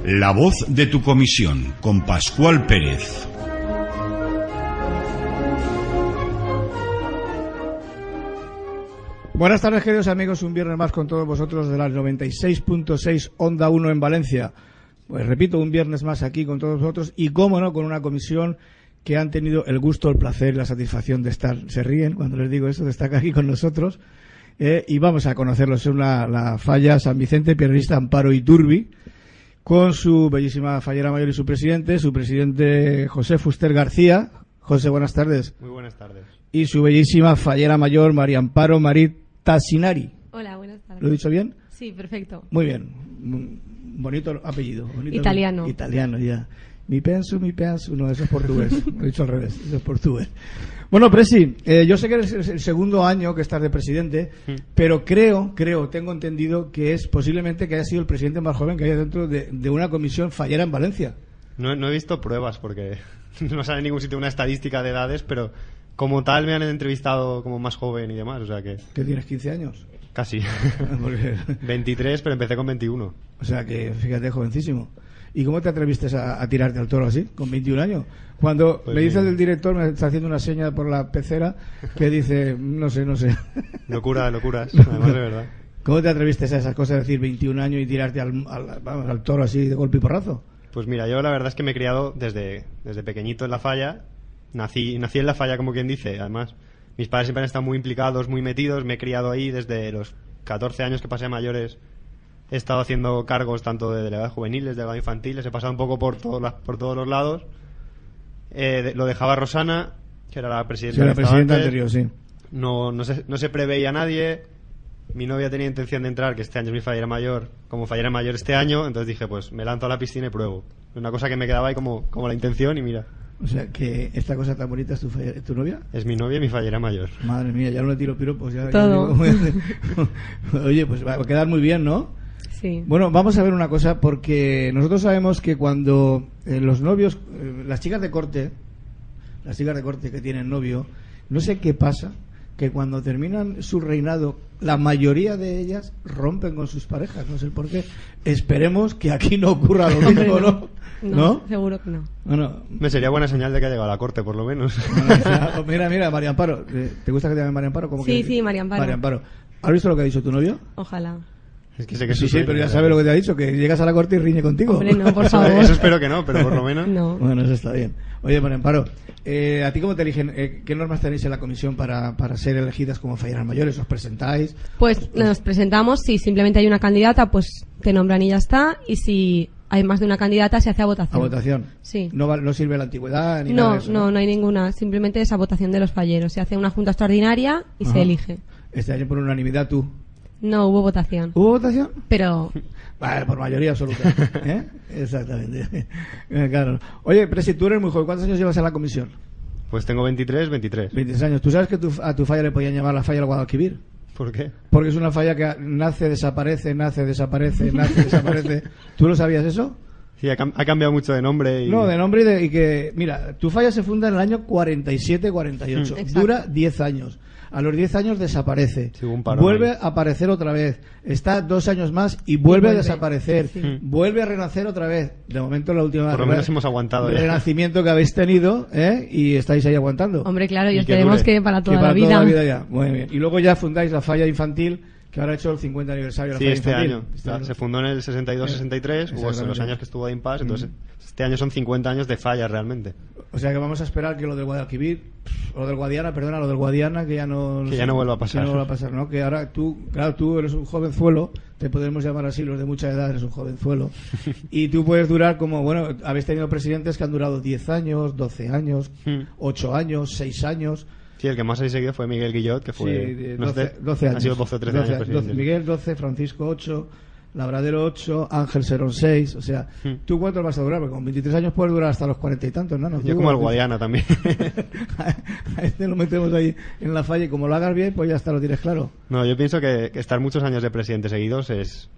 La voz de tu comisión, con Pascual Pérez. Buenas tardes, queridos amigos, un viernes más con todos vosotros de las 96.6 Onda 1 en Valencia. Pues repito, un viernes más aquí con todos vosotros y, cómo no, con una comisión que han tenido el gusto, el placer y la satisfacción de estar, se ríen cuando les digo eso, de estar aquí con nosotros. Y vamos a conocerlos. Es la falla San Vicente, pianista Amparo Iturbi, con su bellísima fallera mayor y su presidente José Fuster García. José, buenas tardes. Muy buenas tardes. Y su bellísima fallera mayor María Amparo Marit Tassinari. Hola, buenas tardes. ¿Lo he dicho bien? Sí, perfecto. Muy bien. Bonito apellido. Bonito, italiano. Italiano, ya. Mi penso. No, eso es portugués. Lo he dicho al revés. Eso es portugués. Bueno, Presi, yo sé que es el segundo año que estás de presidente, pero creo, tengo entendido que es posiblemente que haya sido el presidente más joven que haya dentro de una comisión fallera en Valencia. No he visto pruebas porque no sale en ningún sitio una estadística de edades, pero como tal me han entrevistado como más joven y demás, o sea que... ¿Que tienes 15 años? Casi. 23, pero empecé con 21. O sea que, fíjate, jovencísimo. ¿Y cómo te atreviste a tirarte al toro así, con 21 años? Cuando pues me dice el director, me está haciendo una seña por la pecera, que dice, no sé. Locuras, además de verdad. ¿Cómo te atreviste a esas cosas, decir 21 años y tirarte al toro así de golpe y porrazo? Pues mira, yo la verdad es que me he criado desde pequeñito en la falla. Nací en la falla, como quien dice. Además, mis padres siempre han estado muy implicados, muy metidos. Me he criado ahí desde los 14 años que pasé a mayores. He estado haciendo cargos tanto de delegados juveniles, delegados infantiles. He pasado un poco por todos los lados. Lo dejaba Rosana, que era la presidenta. Sí, la presidenta anterior, sí. No se preveía a nadie. Mi novia tenía intención de entrar, que este año es mi fallera mayor, como fallera mayor este año. Entonces dije, pues me lanzo a la piscina y pruebo. Una cosa que me quedaba ahí como la intención y mira. O sea, que esta cosa tan bonita es tu novia. Es mi novia y mi fallera mayor. Madre mía, ya no le tiro piropos. Todo. Oye, pues va a quedar muy bien, ¿no? Sí. Bueno, vamos a ver una cosa, porque nosotros sabemos que cuando los novios, las chicas de corte que tienen novio, no sé qué pasa, que cuando terminan su reinado, la mayoría de ellas rompen con sus parejas, no sé por qué. Esperemos que aquí no ocurra lo mismo, ¿no? No, seguro que no. Bueno, me sería buena señal de que ha llegado a la corte, por lo menos. Bueno, mira, María Amparo, ¿te gusta que te llamen María Amparo? Sí, María Amparo. María Amparo. ¿Has visto lo que ha dicho tu novio? Ojalá. Es que sé que sí, pero ya sabe lo que te ha dicho, que llegas a la corte y riñe contigo. Hombre, no, por favor. Eso espero que no, pero por lo menos. No. Bueno, eso está bien. Oye, María Amparo, ¿a ti cómo te eligen? ¿Qué normas tenéis en la comisión para ser elegidas como falleras mayores? ¿Os presentáis? Pues nos presentamos, si simplemente hay una candidata, pues te nombran y ya está. Y si hay más de una candidata, se hace a votación. ¿A votación? Sí. ¿No sirve la antigüedad ni nada de eso? No hay ninguna. Simplemente es a votación de los falleros. Se hace una junta extraordinaria y se elige. Este año por unanimidad tú. No, hubo votación. ¿Hubo votación? Pero... Vale, por mayoría absoluta. Exactamente. Claro. Oye, Presi, tú eres muy joven. ¿Cuántos años llevas en la comisión? Pues tengo 23. 23 años. ¿Tú sabes que a tu falla le podían llamar la falla del Guadalquivir? ¿Por qué? Porque es una falla que nace, desaparece. ¿Tú lo sabías eso? Sí, ha cambiado mucho de nombre. No, de nombre y que... Mira, tu falla se funda en el año 47-48. Dura 10 años. A los 10 años desaparece. Sí, un parón vuelve ahí. a aparecer otra vez. Está 2 años más y vuelve a desaparecer. Sí. Vuelve a renacer otra vez. De momento la última... Por lo menos hemos aguantado el renacimiento que habéis tenido, y estáis ahí aguantando. Hombre, claro, y esperemos que para toda la vida. Toda la vida ya. Muy bien. Y luego ya fundáis la falla infantil, que ahora ha hecho el 50 aniversario de la falla infantil. Año. Se fundó en el 62-63, hubo los años que estuvo de impasse, entonces este año son 50 años de falla realmente. O sea que vamos a esperar que lo del Guadalquivir, lo del Guadiana, que ya no vuelva a pasar. Que no vuelva a pasar, ¿no? Que ahora tú eres un jovenzuelo, te podemos llamar así, los de mucha edad eres un jovenzuelo, y tú puedes durar como, bueno, habéis tenido presidentes que han durado 10 años, 12 años, 8 años, 6 años... Sí, el que más ha seguido fue Miguel Guillot, que fue... 12 años. Ha sido 12 o 13 años presidente. Miguel 12, Francisco 8, Labradero 8, Ángel Serón 6, o sea, ¿tú cuánto vas a durar? Porque con 23 años puedes durar hasta los 40 y tantos, ¿no? Yo como el Guadiana también. A este lo metemos ahí en la falla y como lo hagas bien, pues ya hasta lo tienes claro. No, yo pienso que estar muchos años de presidente seguidos es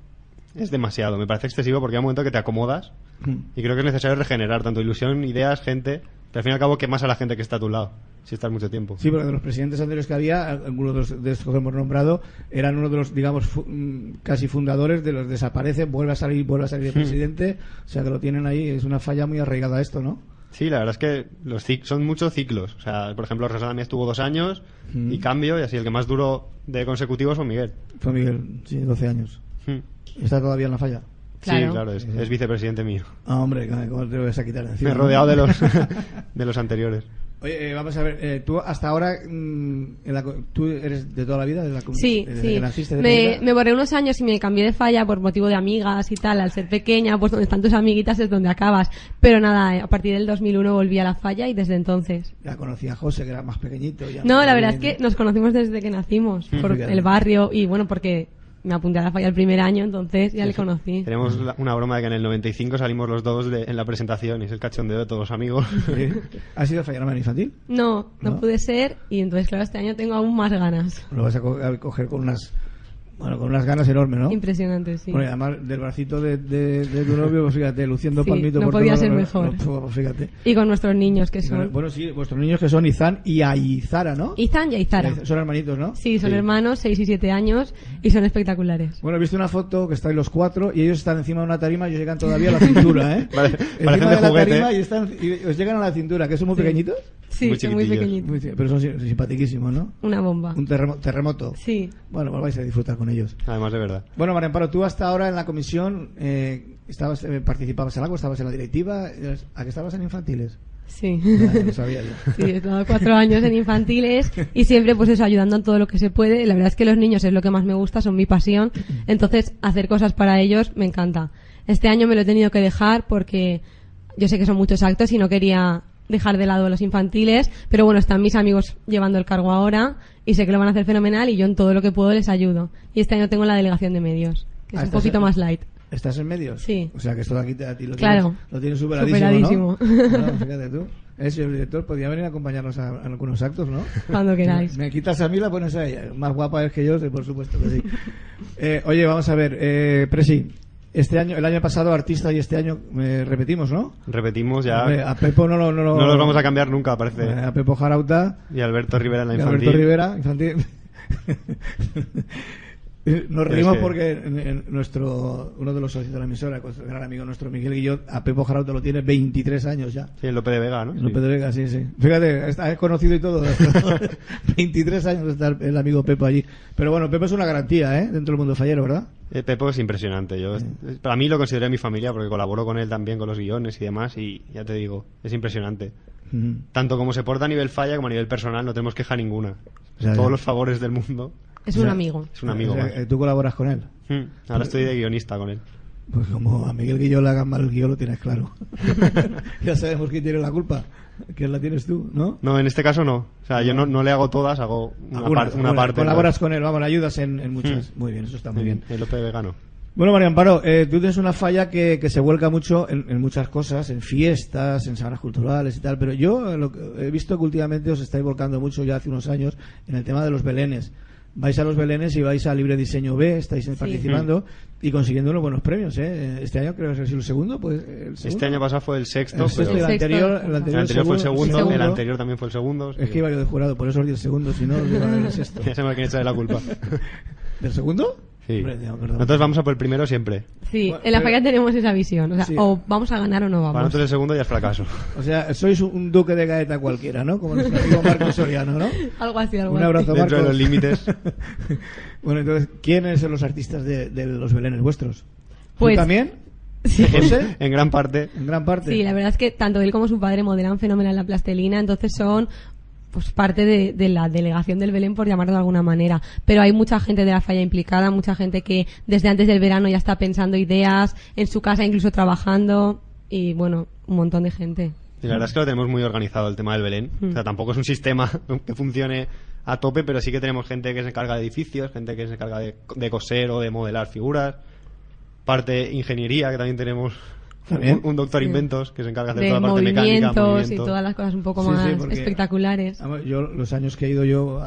demasiado. Me parece excesivo porque hay un momento que te acomodas y creo que es necesario regenerar tanto ilusión, ideas, gente... Pero al fin y al cabo quemas a la gente que está a tu lado, si estás mucho tiempo. Sí, porque de los presidentes anteriores que había, algunos de estos que hemos nombrado, eran uno de los, digamos, casi fundadores de los desaparece, vuelve a salir de presidente, o sea que lo tienen ahí, es una falla muy arraigada esto, ¿no? Sí, la verdad es que son muchos ciclos. O sea, por ejemplo, Rosalía estuvo 2 años y cambio, y así el que más duró de consecutivos fue Miguel. Fue Miguel, sí, 12 años. ¿Está todavía en la falla? Claro. Sí, claro, es vicepresidente mío. Ah, hombre, ¿cómo te lo vas a quitar de encima? Me he rodeado de los anteriores. Oye, vamos a ver, tú hasta ahora, ¿tú eres de toda la vida? Sí, desde sí. que naciste de Me borré unos años y me cambié de falla por motivo de amigas y tal. Al ser pequeña, pues donde están tus amiguitas es donde acabas. Pero nada, a partir del 2001 volví a la falla y desde entonces. Ya conocí a José, que era más pequeñito. No, la verdad es que nos conocimos desde que nacimos, por Fíjate. el barrio y bueno, porque me apunté a la falla el primer año, entonces ya le conocí. Tenemos una broma de que en el 95 salimos los dos en la presentación y es el cachondeo de todos los amigos. ¿Sí? ¿Has sido fallarme infantil? No pude ser y entonces claro, este año tengo aún más ganas. Lo vas a coger con unas ganas enormes, ¿no? Impresionante, sí. Bueno, y además del bracito de tu novio, pues fíjate, luciendo Sí, palmito no por podía todo, ser mejor. pues fíjate. Y con nuestros niños que son Bueno, sí, vuestros niños que son Izan y Aizara, ¿no? Izan y Aizara. Son hermanitos, ¿no? Sí, son Sí. hermanos, 6 y 7 años y son espectaculares. Bueno, he visto una foto que estáis los 4 y ellos están encima de una tarima y ellos llegan todavía a la cintura, ¿eh? Parecen Encima de de la juguete. tarima y os llegan a la cintura, que son muy pequeñitos. Sí, Muy son muy chiquitillos. pequeñitos. Pero son simpatiquísimos, ¿no? Una bomba. Un terremoto. Sí. Bueno, pues vais a disfrutar con ellos. Además de verdad. Bueno, María Amparo, tú hasta ahora en la comisión participabas en algo, estabas en la directiva, ¿a qué estabas en infantiles? Sí. Ya, lo sabía yo. Sí, he estado 4 años en infantiles y siempre pues eso, ayudando en todo lo que se puede. La verdad es que los niños es lo que más me gusta, son mi pasión. Entonces, hacer cosas para ellos me encanta. Este año me lo he tenido que dejar porque yo sé que son muchos actos y no quería dejar de lado los infantiles, pero bueno, están mis amigos llevando el cargo ahora y sé que lo van a hacer fenomenal y yo en todo lo que puedo les ayudo. Y este año tengo la delegación de medios, que es un poquito más light. ¿Estás en medios? Sí. O sea que esto de aquí a ti lo Claro. tienes superadísimo, Superadísimo. ¿no? No, fíjate tú. Señor director, podría venir a acompañarnos a algunos actos, ¿no? Cuando queráis. Me quitas a mí, la pones a ella. Más guapa es que yo, sí, por supuesto que sí. Oye, vamos a ver, Presi, el año pasado artista y este año repetimos, ¿no? Repetimos ya. Hombre, a Pepo no los vamos a cambiar nunca, parece. A Pepo Jarauta Y Alberto Rivera en la y infantil. Alberto Rivera, infantil. Nos reímos que- porque uno de los socios de la emisora, el gran amigo nuestro Miguel Guillot, a Pepo Jarauta lo tiene 23 años ya. Sí, en Lope de Vega, ¿no? López de Vega, sí. Fíjate, es conocido y todo. 23 años está el amigo Pepo allí. Pero bueno, Pepo es una garantía, dentro del mundo fallero, ¿verdad? Pepo es impresionante. Para mí lo consideré mi familia porque colaboro con él también con los guiones y demás y ya te digo, es impresionante. Tanto como se porta a nivel falla como a nivel personal, no tenemos queja ninguna. Ya. Todos los favores del mundo. Es un amigo. Es un amigo O sea, más. ¿Tú colaboras con él? Ahora estoy de guionista con él. Pues como a Miguel Guillot le hagan mal el guión, lo tienes claro. Ya sabemos quién tiene la culpa. Que la tienes tú, ¿no? No, en este caso no. O sea, yo no le hago todas, hago una parte. Colaboras con él, vamos, le ayudas en muchas. Muy bien, eso está muy bien. El Lope de Vega no. Bueno, María Amparo, tú tienes una falla que se vuelca mucho en muchas cosas, en fiestas, en semanas culturales y tal, pero yo he visto que últimamente os estáis volcando mucho ya hace unos años en el tema de los belenes. Vais a los belenes y vais a Libre Diseño B, estáis participando y consiguiendo unos buenos premios, ¿eh? Este año creo que es el segundo, pues el segundo. Este año pasado fue el sexto. El sexto y el anterior el anterior fue el segundo, el anterior también fue el segundo. Es que iba yo de jurado, por eso os di el segundo, si no os iba a dar el sexto. Ya se me quién echarle la culpa. ¿Del segundo? Sí. Hombre, tío, perdón. Nosotros vamos a por el primero siempre. Sí, Bueno, en la pero- falla tenemos esa visión. O sea, Sí. o vamos a ganar o no Para vamos. nosotros el segundo ya es fracaso. O sea, sois un duque de gaeta cualquiera, ¿no? Como nuestro amigo Marcos Soriano, ¿no? Algo así, algo Un así. abrazo, Dentro de Marcos. los límites. Bueno, entonces, ¿quiénes son los artistas de los belenes vuestros? Pues- ¿Tú también? Sí. ¿José? En gran parte. En gran parte. Sí, la verdad es que tanto él como su padre modelan fenomenal la plastelina, entonces son pues parte de la delegación del Belén, por llamarlo de alguna manera. Pero hay mucha gente de la falla implicada, mucha gente que desde antes del verano ya está pensando ideas, en su casa incluso trabajando, y bueno, un montón de gente. Y la verdad es que lo tenemos muy organizado el tema del Belén. O sea, tampoco es un sistema que funcione a tope, pero sí que tenemos gente que se encarga de edificios, gente que se encarga de coser o de modelar figuras. Parte ingeniería, que también tenemos ¿También? un doctor inventos que se encarga de hacer De toda la parte mecánica, movimientos y movimiento. todas las cosas un poco Sí, sí, más porque- espectaculares. Vamos, yo, los años que he ido yo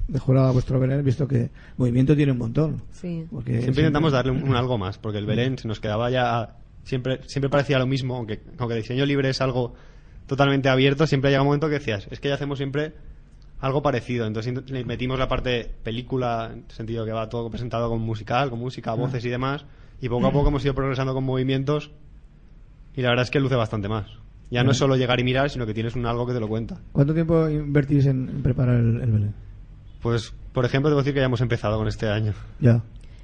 de jurado a vuestro Belén, he visto que movimiento tiene un montón. Sí. Porque Siempre intentamos darle un algo más, porque el Belén se nos quedaba ya... Siempre parecía lo mismo, aunque diseño libre es algo totalmente abierto, siempre llega un momento que decías, es que ya hacemos siempre algo parecido. Entonces le metimos la parte película, en el sentido que va todo presentado con musical, con música, voces y demás. Y poco a poco hemos ido progresando con movimientos y la verdad es que luce bastante más. Ya no es solo llegar y mirar, sino que tienes algo que te lo cuenta. ¿Cuánto tiempo invertís en preparar el Belén? Pues, por ejemplo, debo decir que ya hemos empezado con este año. Ya.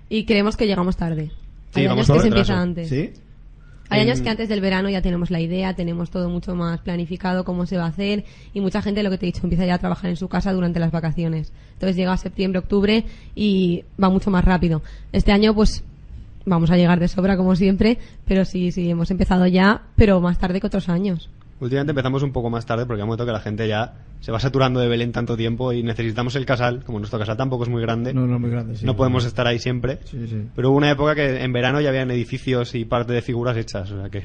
Y creemos que llegamos tarde. Sí, Hay vamos años que con se retraso. empieza antes. ¿Sí? Hay años que antes del verano ya tenemos la idea, tenemos todo mucho más planificado, cómo se va a hacer, y mucha gente, lo que te he dicho, empieza ya a trabajar en su casa durante las vacaciones. Entonces llega septiembre, octubre y va mucho más rápido. Este año pues vamos a llegar de sobra como siempre, pero sí, hemos empezado ya, pero más tarde que otros años. Últimamente empezamos un poco más tarde porque ha momento que la gente ya se va saturando de Belén tanto tiempo y necesitamos el casal. Como nuestro casal tampoco es muy grande, No es muy grande, sí. no podemos estar ahí siempre. Sí, sí. Pero hubo una época que en verano ya habían edificios y parte de figuras hechas, o sea que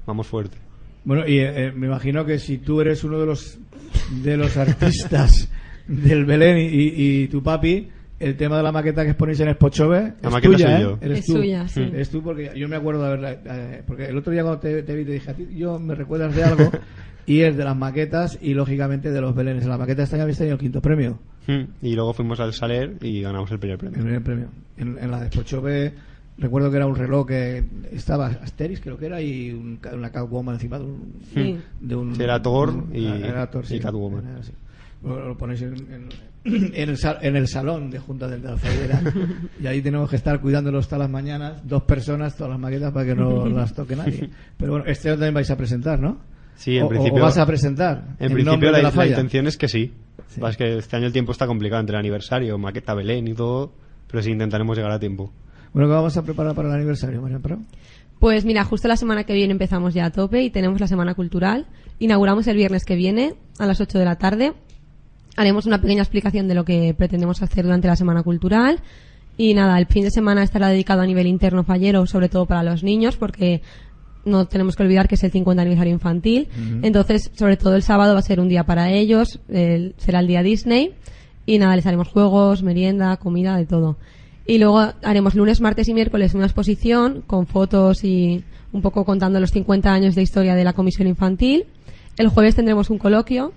vamos fuerte. Bueno, y me imagino que si tú eres uno de los artistas del Belén y tu papi, el tema de la maqueta que exponéis en Expochove La es maqueta tuya, soy ¿eh? yo. Eres Es tú. suya, sí. Es tú, porque yo me acuerdo de haberla... porque el otro día cuando te vi te dije, a ti yo me recuerdas de algo, y es de las maquetas y, lógicamente, de los Belenes. En la maqueta de este año habéis tenido el 5º premio. Y luego fuimos al Saler y ganamos el primer El premio. primer premio. En la de Expochove recuerdo que era un reloj que estaba Asterix, creo que era, y una Catwoman encima de un... Sí. De un Sí, era Thor era Thor, sí. y Catwoman. Era así. Lo ponéis en el salón de Junta de la Federa y ahí tenemos que estar cuidándolos todas las mañanas, 2 personas, todas las maquetas, para que no las toque nadie. Pero bueno, este año también vais a presentar, ¿no? Sí, en principio. ¿O vas a presentar? En nombre principio de la falla? intención es que sí. Sí. Es que este año el tiempo está complicado entre el aniversario, maqueta Belén y todo, pero sí intentaremos llegar a tiempo. Bueno, ¿qué vamos a preparar para el aniversario, María Amparo? Pues mira, justo la semana que viene empezamos ya a tope y tenemos la semana cultural. Inauguramos el viernes que viene a las 8 de la tarde. Haremos una pequeña explicación de lo que pretendemos hacer durante la semana cultural. Y nada, el fin de semana estará dedicado a nivel interno fallero, sobre todo para los niños, porque no tenemos que olvidar que es el 50 aniversario infantil. Entonces, sobre todo el sábado va a ser un día para ellos, será el día Disney. Y nada, les haremos juegos, merienda, comida, de todo. Y luego haremos lunes, martes y miércoles una exposición con fotos y un poco contando los 50 años de historia de la Comisión Infantil. El jueves tendremos un coloquio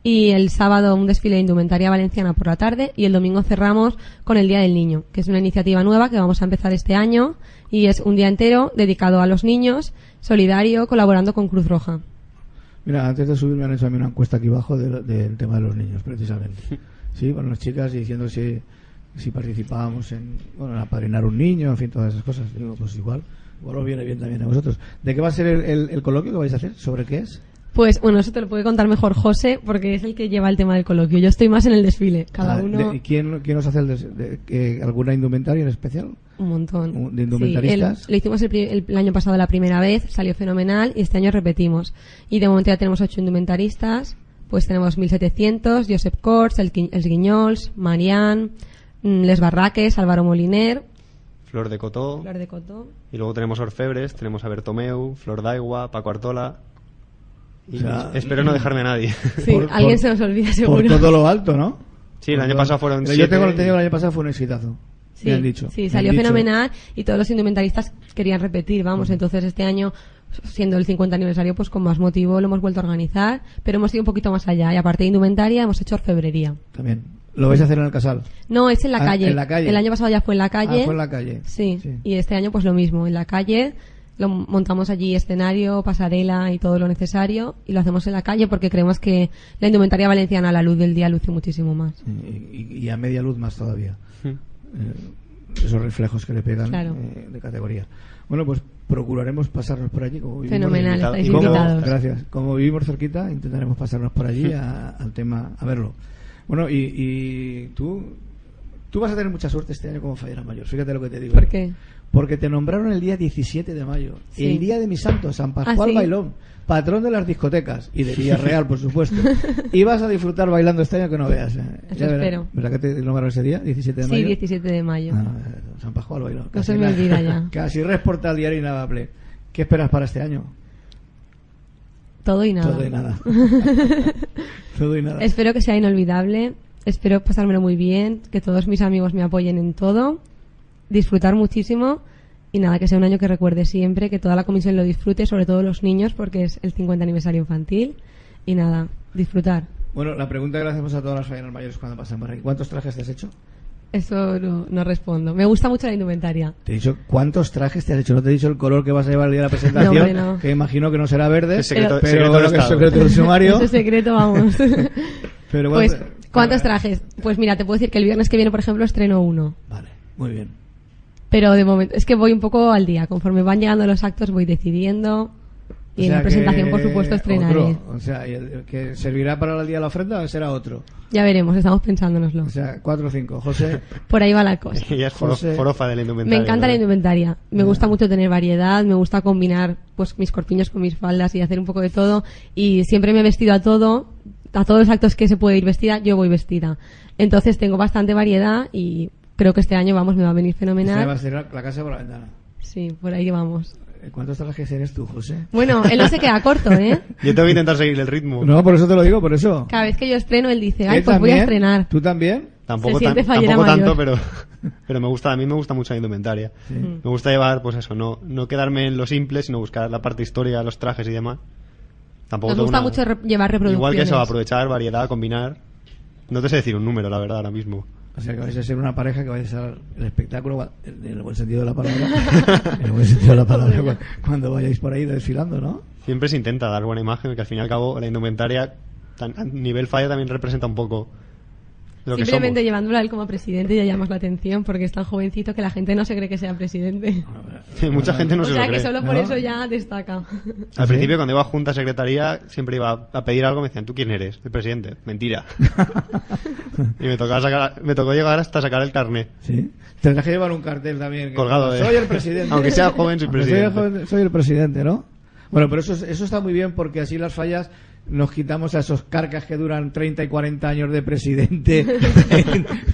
y el sábado un desfile de indumentaria valenciana por la tarde, y el domingo cerramos con el Día del Niño, que es una iniciativa nueva que vamos a empezar este año y es un día entero dedicado a los niños, solidario, colaborando con Cruz Roja. Mira, antes de subir me han hecho a mí una encuesta aquí abajo del tema de los niños, precisamente. Sí, con las chicas diciendo si participábamos en apadrinar un niño, en fin, todas esas cosas. Digo, pues igual os viene bien también a vosotros. ¿De qué va a ser el coloquio que vais a hacer? ¿Sobre qué es? Pues bueno, eso te lo puede contar mejor José, porque es el que lleva el tema del coloquio. Yo estoy más en el desfile, cada uno... ¿Quién os hace alguna indumentaria en especial? Un montón. ¿De indumentaristas? Sí, lo hicimos el año pasado la primera vez, salió fenomenal, y este año repetimos. Y de momento ya tenemos 8 indumentaristas, pues tenemos 1700, Josep Corts, Els Guinyols, Marián, Les Barraques, Álvaro Moliner, Flor de Cotó, Flor de Cotó. y luego tenemos orfebres, tenemos a Bertomeu, Flor d'Aigua, Paco Artola. Y O sea, espero no dejarme a nadie. Sí, alguien se nos olvida seguro. Por todo lo alto, ¿no? Sí, el año pasado fueron Pero 7. yo tengo entendido que el año pasado fue un exitazo. Sí, Me han dicho. sí, Me salió han dicho. fenomenal y todos los indumentaristas querían repetir, vamos. Entonces este año, siendo el 50 aniversario, pues con más motivo lo hemos vuelto a organizar, pero hemos ido un poquito más allá. Y aparte de indumentaria, hemos hecho orfebrería. También. ¿Lo vais a hacer en el casal? No, es en la calle. En la calle. El año pasado ya fue en la calle. Ah, fue en la calle. Sí, y este año pues lo mismo, en la calle. Lo montamos allí escenario, pasarela y todo lo necesario, y lo hacemos en la calle porque creemos que la indumentaria valenciana a la luz del día luce muchísimo más. Y a media luz más todavía. Esos reflejos que le pegan, Claro. De categoría. Bueno, pues procuraremos pasarnos por allí. Como vivimos Fenomenal, invitado. estáis Y como- invitados. Gracias. Como vivimos cerquita, intentaremos pasarnos por allí al tema, a verlo. Bueno, y tú vas a tener mucha suerte este año como fallera mayor. Fíjate lo que te digo. ¿Por qué? Porque te nombraron el día 17 de mayo, Sí. el día de mi santo, San Pascual ¿Ah, sí? Bailón, patrón de las discotecas y de Villarreal, por supuesto. Y vas a disfrutar bailando este año que no veas. Eso Ya verás. espero. ¿Verdad que te nombraron ese día, 17 de Sí, mayo? 17 de mayo. Ah, San Pascual Bailón. No se me olvida ya. Casi reporta al diario Inavable. ¿Qué esperas para este año? Todo y nada. Todo y nada. Todo y nada. Espero que sea inolvidable. Espero pasármelo muy bien, que todos mis amigos me apoyen en todo, disfrutar muchísimo Y nada, que sea un año que recuerde siempre, que toda la comisión lo disfrute, sobre todo los niños, porque es el 50 aniversario infantil. Y nada, disfrutar. Bueno, la pregunta que le hacemos a todas las falleras mayores cuando pasan por aquí: ¿cuántos trajes te has hecho? Eso no respondo. Me gusta mucho la indumentaria. Te he dicho cuántos trajes te has hecho, no te he dicho el color que vas a llevar el día de la presentación, No, hombre, no. que imagino que no será verde, Es secreto- pero secreto bueno, del que es Estado. secreto del sumario. Eso es secreto, vamos. Pero Pues, ¿cuántos trajes? Pues mira, te puedo decir que el viernes que viene, por ejemplo, estreno uno. Vale, muy bien. Pero de momento, es que voy un poco al día. Conforme van llegando los actos, voy decidiendo. Y en la presentación, por supuesto, estrenaré. Otro, o sea, ¿y el que servirá para el día de la ofrenda o será otro? Ya veremos, estamos pensándonoslo. O sea, 4 o 5. José, Por ahí va la cosa. Ella es José. forofa de la indumentaria. Me encanta la ¿no? indumentaria. Me gusta mucho tener variedad, me gusta combinar pues mis corpiños con mis faldas y hacer un poco de todo. Y siempre me he vestido a todos los actos que se puede ir vestida, yo voy vestida. Entonces tengo bastante variedad y creo que este año, vamos, me va a venir se va a fenomenal. cerrar la casa por la ventana. Sí, por ahí vamos. ¿Cuántos trajes eres tú, José? Bueno, él no se queda corto, ¿eh? Yo tengo que intentar seguir el ritmo. No, por eso te lo digo, por eso. Cada vez que yo estreno, él dice, ay, ¿Él pues voy a también? estrenar. ¿Tú también? Tampoco, Se siente tan- fallera tampoco tanto, mayor. pero a mí me gusta mucho la indumentaria. Sí. Me gusta llevar, pues eso, no quedarme en lo simple, sino buscar la parte histórica, los trajes y demás. Tampoco Nos tengo gusta una- mucho llevar reproducciones. Igual que eso, aprovechar, variedad, combinar. No te sé decir un número, la verdad, ahora mismo. O sea, que vais a ser una pareja que vais a ser el espectáculo, en el buen sentido de la palabra. En el buen sentido de la palabra, cuando vayáis por ahí desfilando, ¿no? Siempre se intenta dar buena imagen, que al fin y al cabo la indumentaria, a nivel falla, también representa un poco lo que Simplemente somos. llevándolo a él como presidente ya llamas la atención porque es tan jovencito que la gente no se cree que sea presidente. Mucha gente no O se sea lo que cree. solo por ¿No? eso ya destaca. Al principio, cuando iba a junta secretaría, siempre iba a pedir algo, me decían, ¿tú quién eres? El presidente. Mentira. Y me tocó llegar hasta sacar el carnet. Sí. Tendrás que llevar un cartel también. Colgado de- Soy el presidente. Aunque sea joven, soy Aunque presidente. soy el presidente, ¿no? Bueno, pero eso está muy bien porque así las fallas nos quitamos a esos carcas que duran 30 y 40 años de presidente,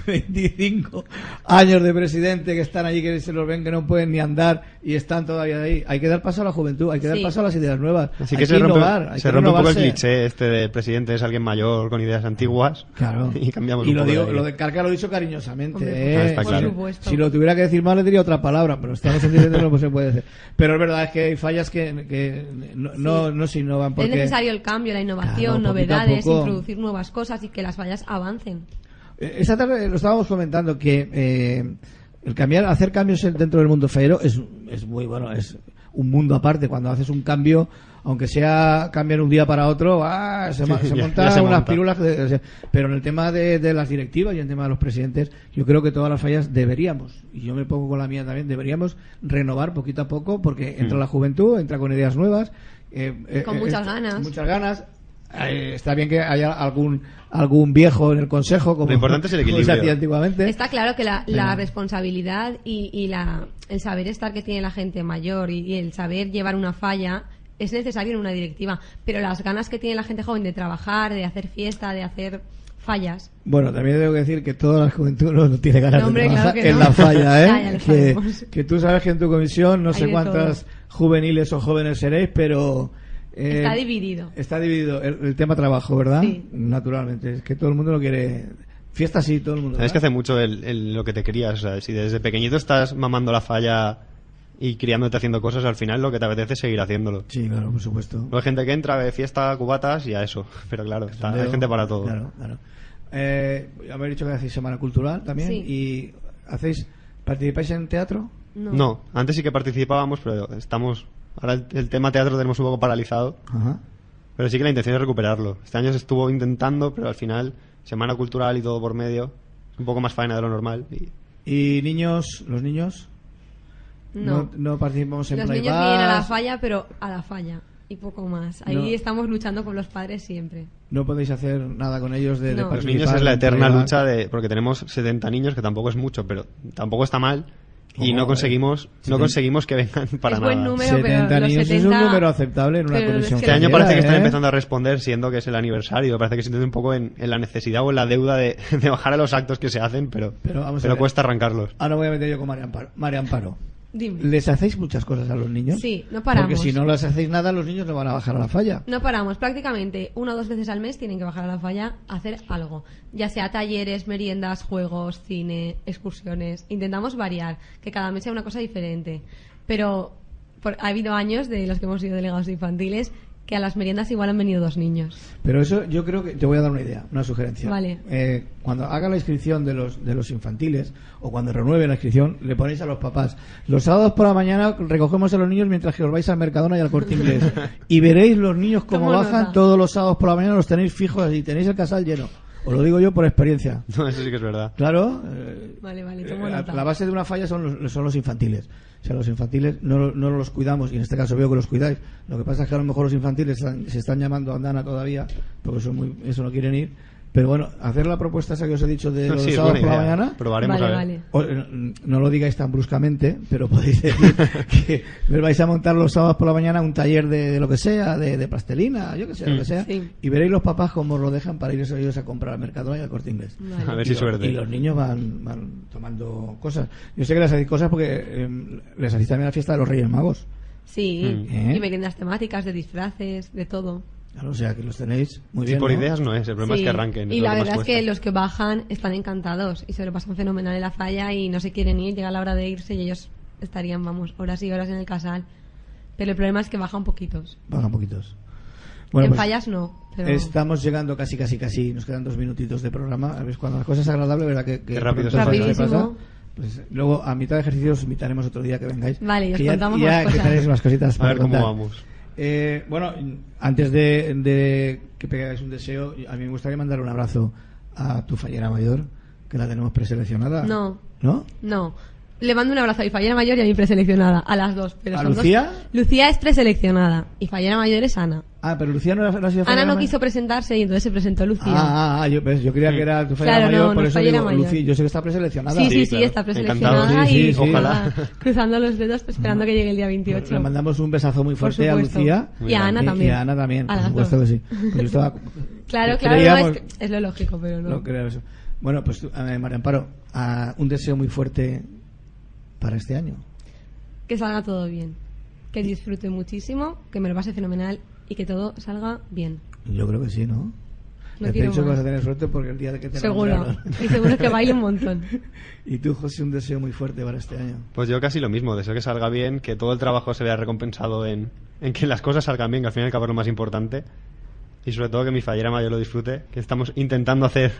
25 años de presidente que están allí, que se los ven que no pueden ni andar y están todavía ahí. Hay que dar paso a la juventud, hay que dar Sí. paso a las ideas nuevas. Así hay que se rompe, innovar, hay se que rompe un poco el renovarse. cliché este de presidente es alguien mayor con ideas antiguas. Claro. Y cambiamos Y un lo poco digo, de ahí. lo de carca lo he dicho cariñosamente. Hombre, está por claro. supuesto. Si lo tuviera que decir mal le diría otra palabra, pero estamos en directo, no se puede decir. Pero es verdad, es que hay fallas que no se innovan porque Es necesario el cambio, la innovación, Claro, poquito a novedades, poco. introducir nuevas cosas y que las fallas avancen. Esta tarde lo estábamos comentando que hacer cambios dentro del mundo fallero es muy bueno, es un mundo aparte. Cuando haces un cambio, aunque sea cambiar un día para otro, se ya montan se unas monta. pílulas. Pero en el tema de las directivas y en el tema de los presidentes, yo creo que todas las fallas deberíamos, y yo me pongo con la mía también, deberíamos renovar poquito a poco porque entra la juventud, entra con ideas nuevas. Con muchas ganas. Muchas ganas. Está bien que haya algún viejo en el consejo, como Lo importante es el como se equilibrio. hacía antiguamente. Está claro que la Pero- responsabilidad y el saber estar que tiene la gente mayor y el saber llevar una falla es necesario en una directiva, pero las ganas que tiene la gente joven de trabajar, de hacer fiesta, de hacer fallas. Bueno, también tengo que decir que toda la juventud no tiene ganas No, hombre, de trabajar claro que en no. la falla, ¿eh? Ya lo sabemos. que tú sabes que en tu comisión no Hay sé de cuántas juveniles o jóvenes seréis, pero... Está dividido. Está dividido el tema trabajo, ¿verdad? Sí. Naturalmente. Es que todo el mundo lo quiere... Fiesta sí, todo el mundo. Sabes que ¿verdad? hace mucho lo que te querías. O sea, si desde pequeñito estás mamando la falla y criándote haciendo cosas, al final lo que te apetece es seguir haciéndolo. Sí, claro, por supuesto. Luego hay gente que entra, ve fiesta, cubatas y a eso. Pero claro, hay gente para todo. Claro, claro. Habéis dicho que hacéis semana cultural también. Sí. ¿Y participáis en teatro? No, antes sí que participábamos, pero estamos... Ahora el tema teatro tenemos un poco paralizado. Ajá. Pero sí que la intención es recuperarlo. Este año se estuvo intentando, pero al final, semana cultural y todo por medio, un poco más faena de lo normal. ¿Y niños, los niños? No. No participamos en Los Play niños vienen a la Bus. falla, pero a la falla. Y poco más. Ahí No. estamos luchando con los padres siempre. No podéis hacer nada con ellos de No. Los participar niños es la en eterna Play Bus. lucha porque tenemos 70 niños, que tampoco es mucho, pero tampoco está mal. Y Ojo, no conseguimos que vengan para Es nada. buen número, 70 pero los niños 70... es un número aceptable en una pero comisión. es que Este año fallera, parece que están ¿eh? empezando a responder, siendo que es el aniversario. Parece que se entiende un poco en la necesidad o en la deuda de bajar a los actos que se hacen, pero Pero vamos a ver. cuesta arrancarlos. Ahora voy a meter yo con María Amparo. María Amparo, Dime. ¿Les hacéis muchas cosas a los niños? Sí, no paramos. Porque si no les hacéis nada, los niños no van a bajar a la falla. No paramos, prácticamente 1 o 2 veces al mes tienen que bajar a la falla a hacer algo. Ya sea talleres, meriendas, juegos, cine, excursiones. Intentamos variar, que cada mes sea una cosa diferente. Pero ha habido años de los que hemos sido delegados infantiles que a las meriendas igual han venido 2 niños. Pero eso yo creo que te voy a dar una idea, una sugerencia. Vale. Cuando haga la inscripción de los infantiles o cuando renueve la inscripción, le ponéis a los papás: los sábados por la mañana recogemos a los niños mientras que os vais al Mercadona y al Corte Inglés. Y veréis los niños como bajan nota. todos los sábados por la mañana, los tenéis fijos y tenéis el casal lleno. Os lo digo yo por experiencia. No, eso sí que es verdad. Claro. Vale, tomo nota. La base de una falla son los infantiles. O sea, los infantiles no los cuidamos, y en este caso veo que los cuidáis. Lo que pasa es que a lo mejor los infantiles se están llamando a Andana todavía, porque eso no quieren ir. Pero bueno, hacer la propuesta esa que os he dicho de los Sí, es sábados por buena la idea. mañana. Probaremos a ver. No lo digáis tan bruscamente, pero podéis decir que vais a montar los sábados por la mañana un taller de lo que sea, de plastelina, yo que sé, lo que sea, Sí. y veréis los papás cómo lo dejan para irse ellos a comprar al Mercadona y al Corte Inglés. Vale. A ver si suerte. Y los niños van tomando cosas. Yo sé que les hacéis cosas porque les hacéis también la fiesta de los Reyes Magos. Sí, ¿Eh? y meriendas temáticas, de disfraces, de todo. Claro, o sea, que los tenéis muy Sí, bien, por ¿no? ideas no es, el problema Sí. es que arranquen. Y es lo la que más verdad es que cuesta. los que bajan están encantados y se lo pasan fenomenal en la falla y no se quieren ir, llega la hora de irse y ellos estarían, horas y horas en el casal. Pero el problema es que bajan poquitos. Bajan poquitos. Bueno, En pues fallas no. Pero... estamos llegando casi. Nos quedan 2 minutitos de programa. A ver, cuando la cosa es agradable, ¿verdad? Que Qué rápido pronto se pasa. pasa. Rapidísimo. Pues luego, a mitad de ejercicio, os invitaremos otro día que vengáis. Vale, y os Que contamos ya más que cosas. tenéis unas cositas A para ver cómo contar. vamos. Bueno, antes de que pegáis un deseo, a mí me gustaría mandar un abrazo a tu fallera mayor, que la tenemos preseleccionada. No. ¿No? No. Le mando un abrazo a mi fallera mayor y a mi preseleccionada, a las dos. Pero ¿A son Lucía? dos. Lucía es preseleccionada y fallera mayor es Ana. Ah, pero Lucía no ha sido fallera Ana no mayor. quiso presentarse y entonces se presentó Lucía. Yo creía que era tu fallera Claro, mayor, no, por no eso es fallera digo, mayor. Lucía, yo sé que está preseleccionada. Sí, Sí, sí, claro. está Encantado. preseleccionada Sí, y sí. Ojalá. cruzando los dedos esperando que llegue el día 28. Le mandamos un besazo muy Por fuerte a supuesto. Lucía. Y a Ana también. Y a Ana también, A por las supuesto dos. que sí. Pues yo estaba- Claro, creíamos- no, es lo lógico, pero no. No creo eso. Bueno, pues María Amparo, un deseo muy fuerte para este año. Que salga todo bien. Que disfrute muchísimo, que me lo pase fenomenal y que todo salga bien. Yo creo que sí, ¿no? No Ya te he quiero dicho que más. vas a tener suerte porque el día de que te Seguro. nombraron. Y seguro que baile un montón. Y tú, José, un deseo muy fuerte para este año. Pues yo casi lo mismo, deseo que salga bien, que todo el trabajo se vea recompensado en que las cosas salgan bien, que al fin y al cabo es lo más importante. Y sobre todo que mi fallera mayor lo disfrute, que estamos intentando hacer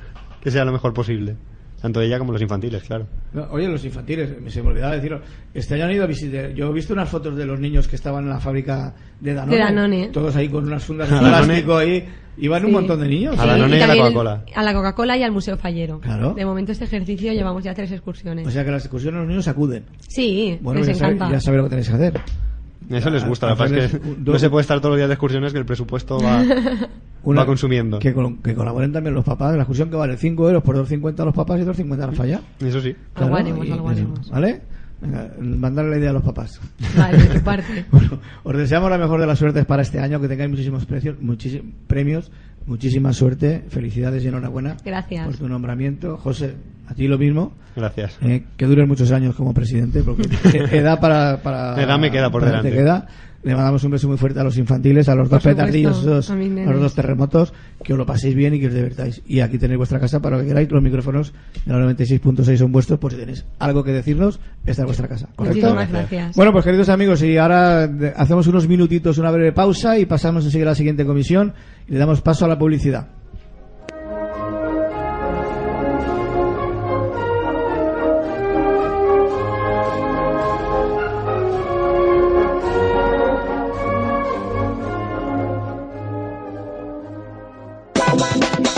que sea lo mejor posible. Tanto ella como los infantiles, claro. No, oye, los infantiles, se me olvidaba decirlo. Este año han ido a visitar. Yo he visto unas fotos de los niños que estaban en la fábrica de Danone. De Danone. Todos ahí con unas fundas de A Danone. plástico ahí. Iban un Sí. montón de niños. A la Danone y a la también Coca-Cola. A la Coca-Cola y al Museo Fallero. Claro. De momento este ejercicio llevamos ya 3 excursiones. O sea que las excursiones los niños acuden. Sí, Bueno, les encanta. ya sabéis lo que tenéis que hacer. Eso les gusta, la verdad es que hacerles no se puede estar todos los días de excursiones, que el presupuesto va consumiendo. Que colaboren también los papás. La excursión que vale 5 euros por 2,50 a los papás y 2,50 a la falla. Eso sí. Algo haremos, y algo haremos. ¿Vale? Venga, mandarle la idea a los papás. Vale, de tu parte. Bueno, os deseamos la mejor de las suertes para este año, que tengáis muchísimos premios, muchísima suerte, felicidades y enhorabuena Gracias. por tu nombramiento. José, a ti lo mismo, Gracias. que dures muchos años como presidente, porque edad para Edad me queda por para delante. te queda. Le mandamos un beso muy fuerte a los infantiles, a los Por dos petardillos, supuesto, a mis a nenes. los 2 terremotos, que os lo paséis bien y que os divertáis. Y aquí tenéis vuestra casa para lo que queráis. Los micrófonos de la 96.6 son vuestros, por si tenéis algo que decirnos, esta es vuestra casa. ¿Correcto? Muchísimas gracias. Bueno, pues queridos amigos, y ahora hacemos unos minutitos, una breve pausa y pasamos enseguida a la siguiente comisión y le damos paso a la publicidad.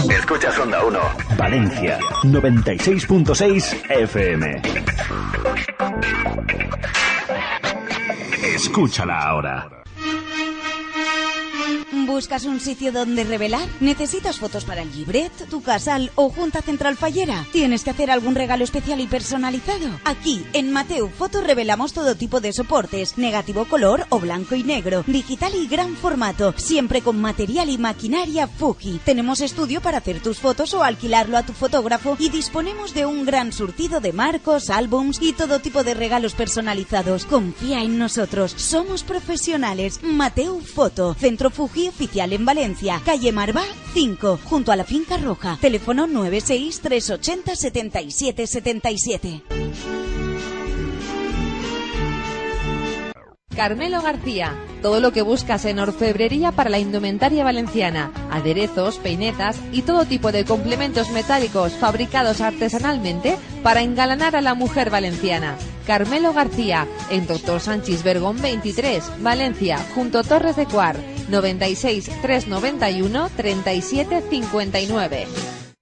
Escuchas Onda 1, Valencia, 96.6 FM. Escúchala ahora. ¿Buscas un sitio donde revelar? ¿Necesitas fotos para el libret, tu casal o junta central fallera? ¿Tienes que hacer algún regalo especial y personalizado? Aquí, en Mateu Foto, revelamos todo tipo de soportes, negativo color o blanco y negro, digital y gran formato, siempre con material y maquinaria Fuji. Tenemos estudio para hacer tus fotos o alquilarlo a tu fotógrafo y disponemos de un gran surtido de marcos, álbums y todo tipo de regalos personalizados. Confía en nosotros, somos profesionales. Mateu Foto, Centro Fuji oficial en Valencia, calle Marvá 5, junto a la Finca Roja. Teléfono 96 380 77 77. Carmelo García, todo lo que buscas en orfebrería para la indumentaria valenciana, aderezos, peinetas y todo tipo de complementos metálicos fabricados artesanalmente para engalanar a la mujer valenciana. Carmelo García, en Doctor Sánchez Vergón 23, Valencia, junto a Torres de Cuar, 96 391 37 59.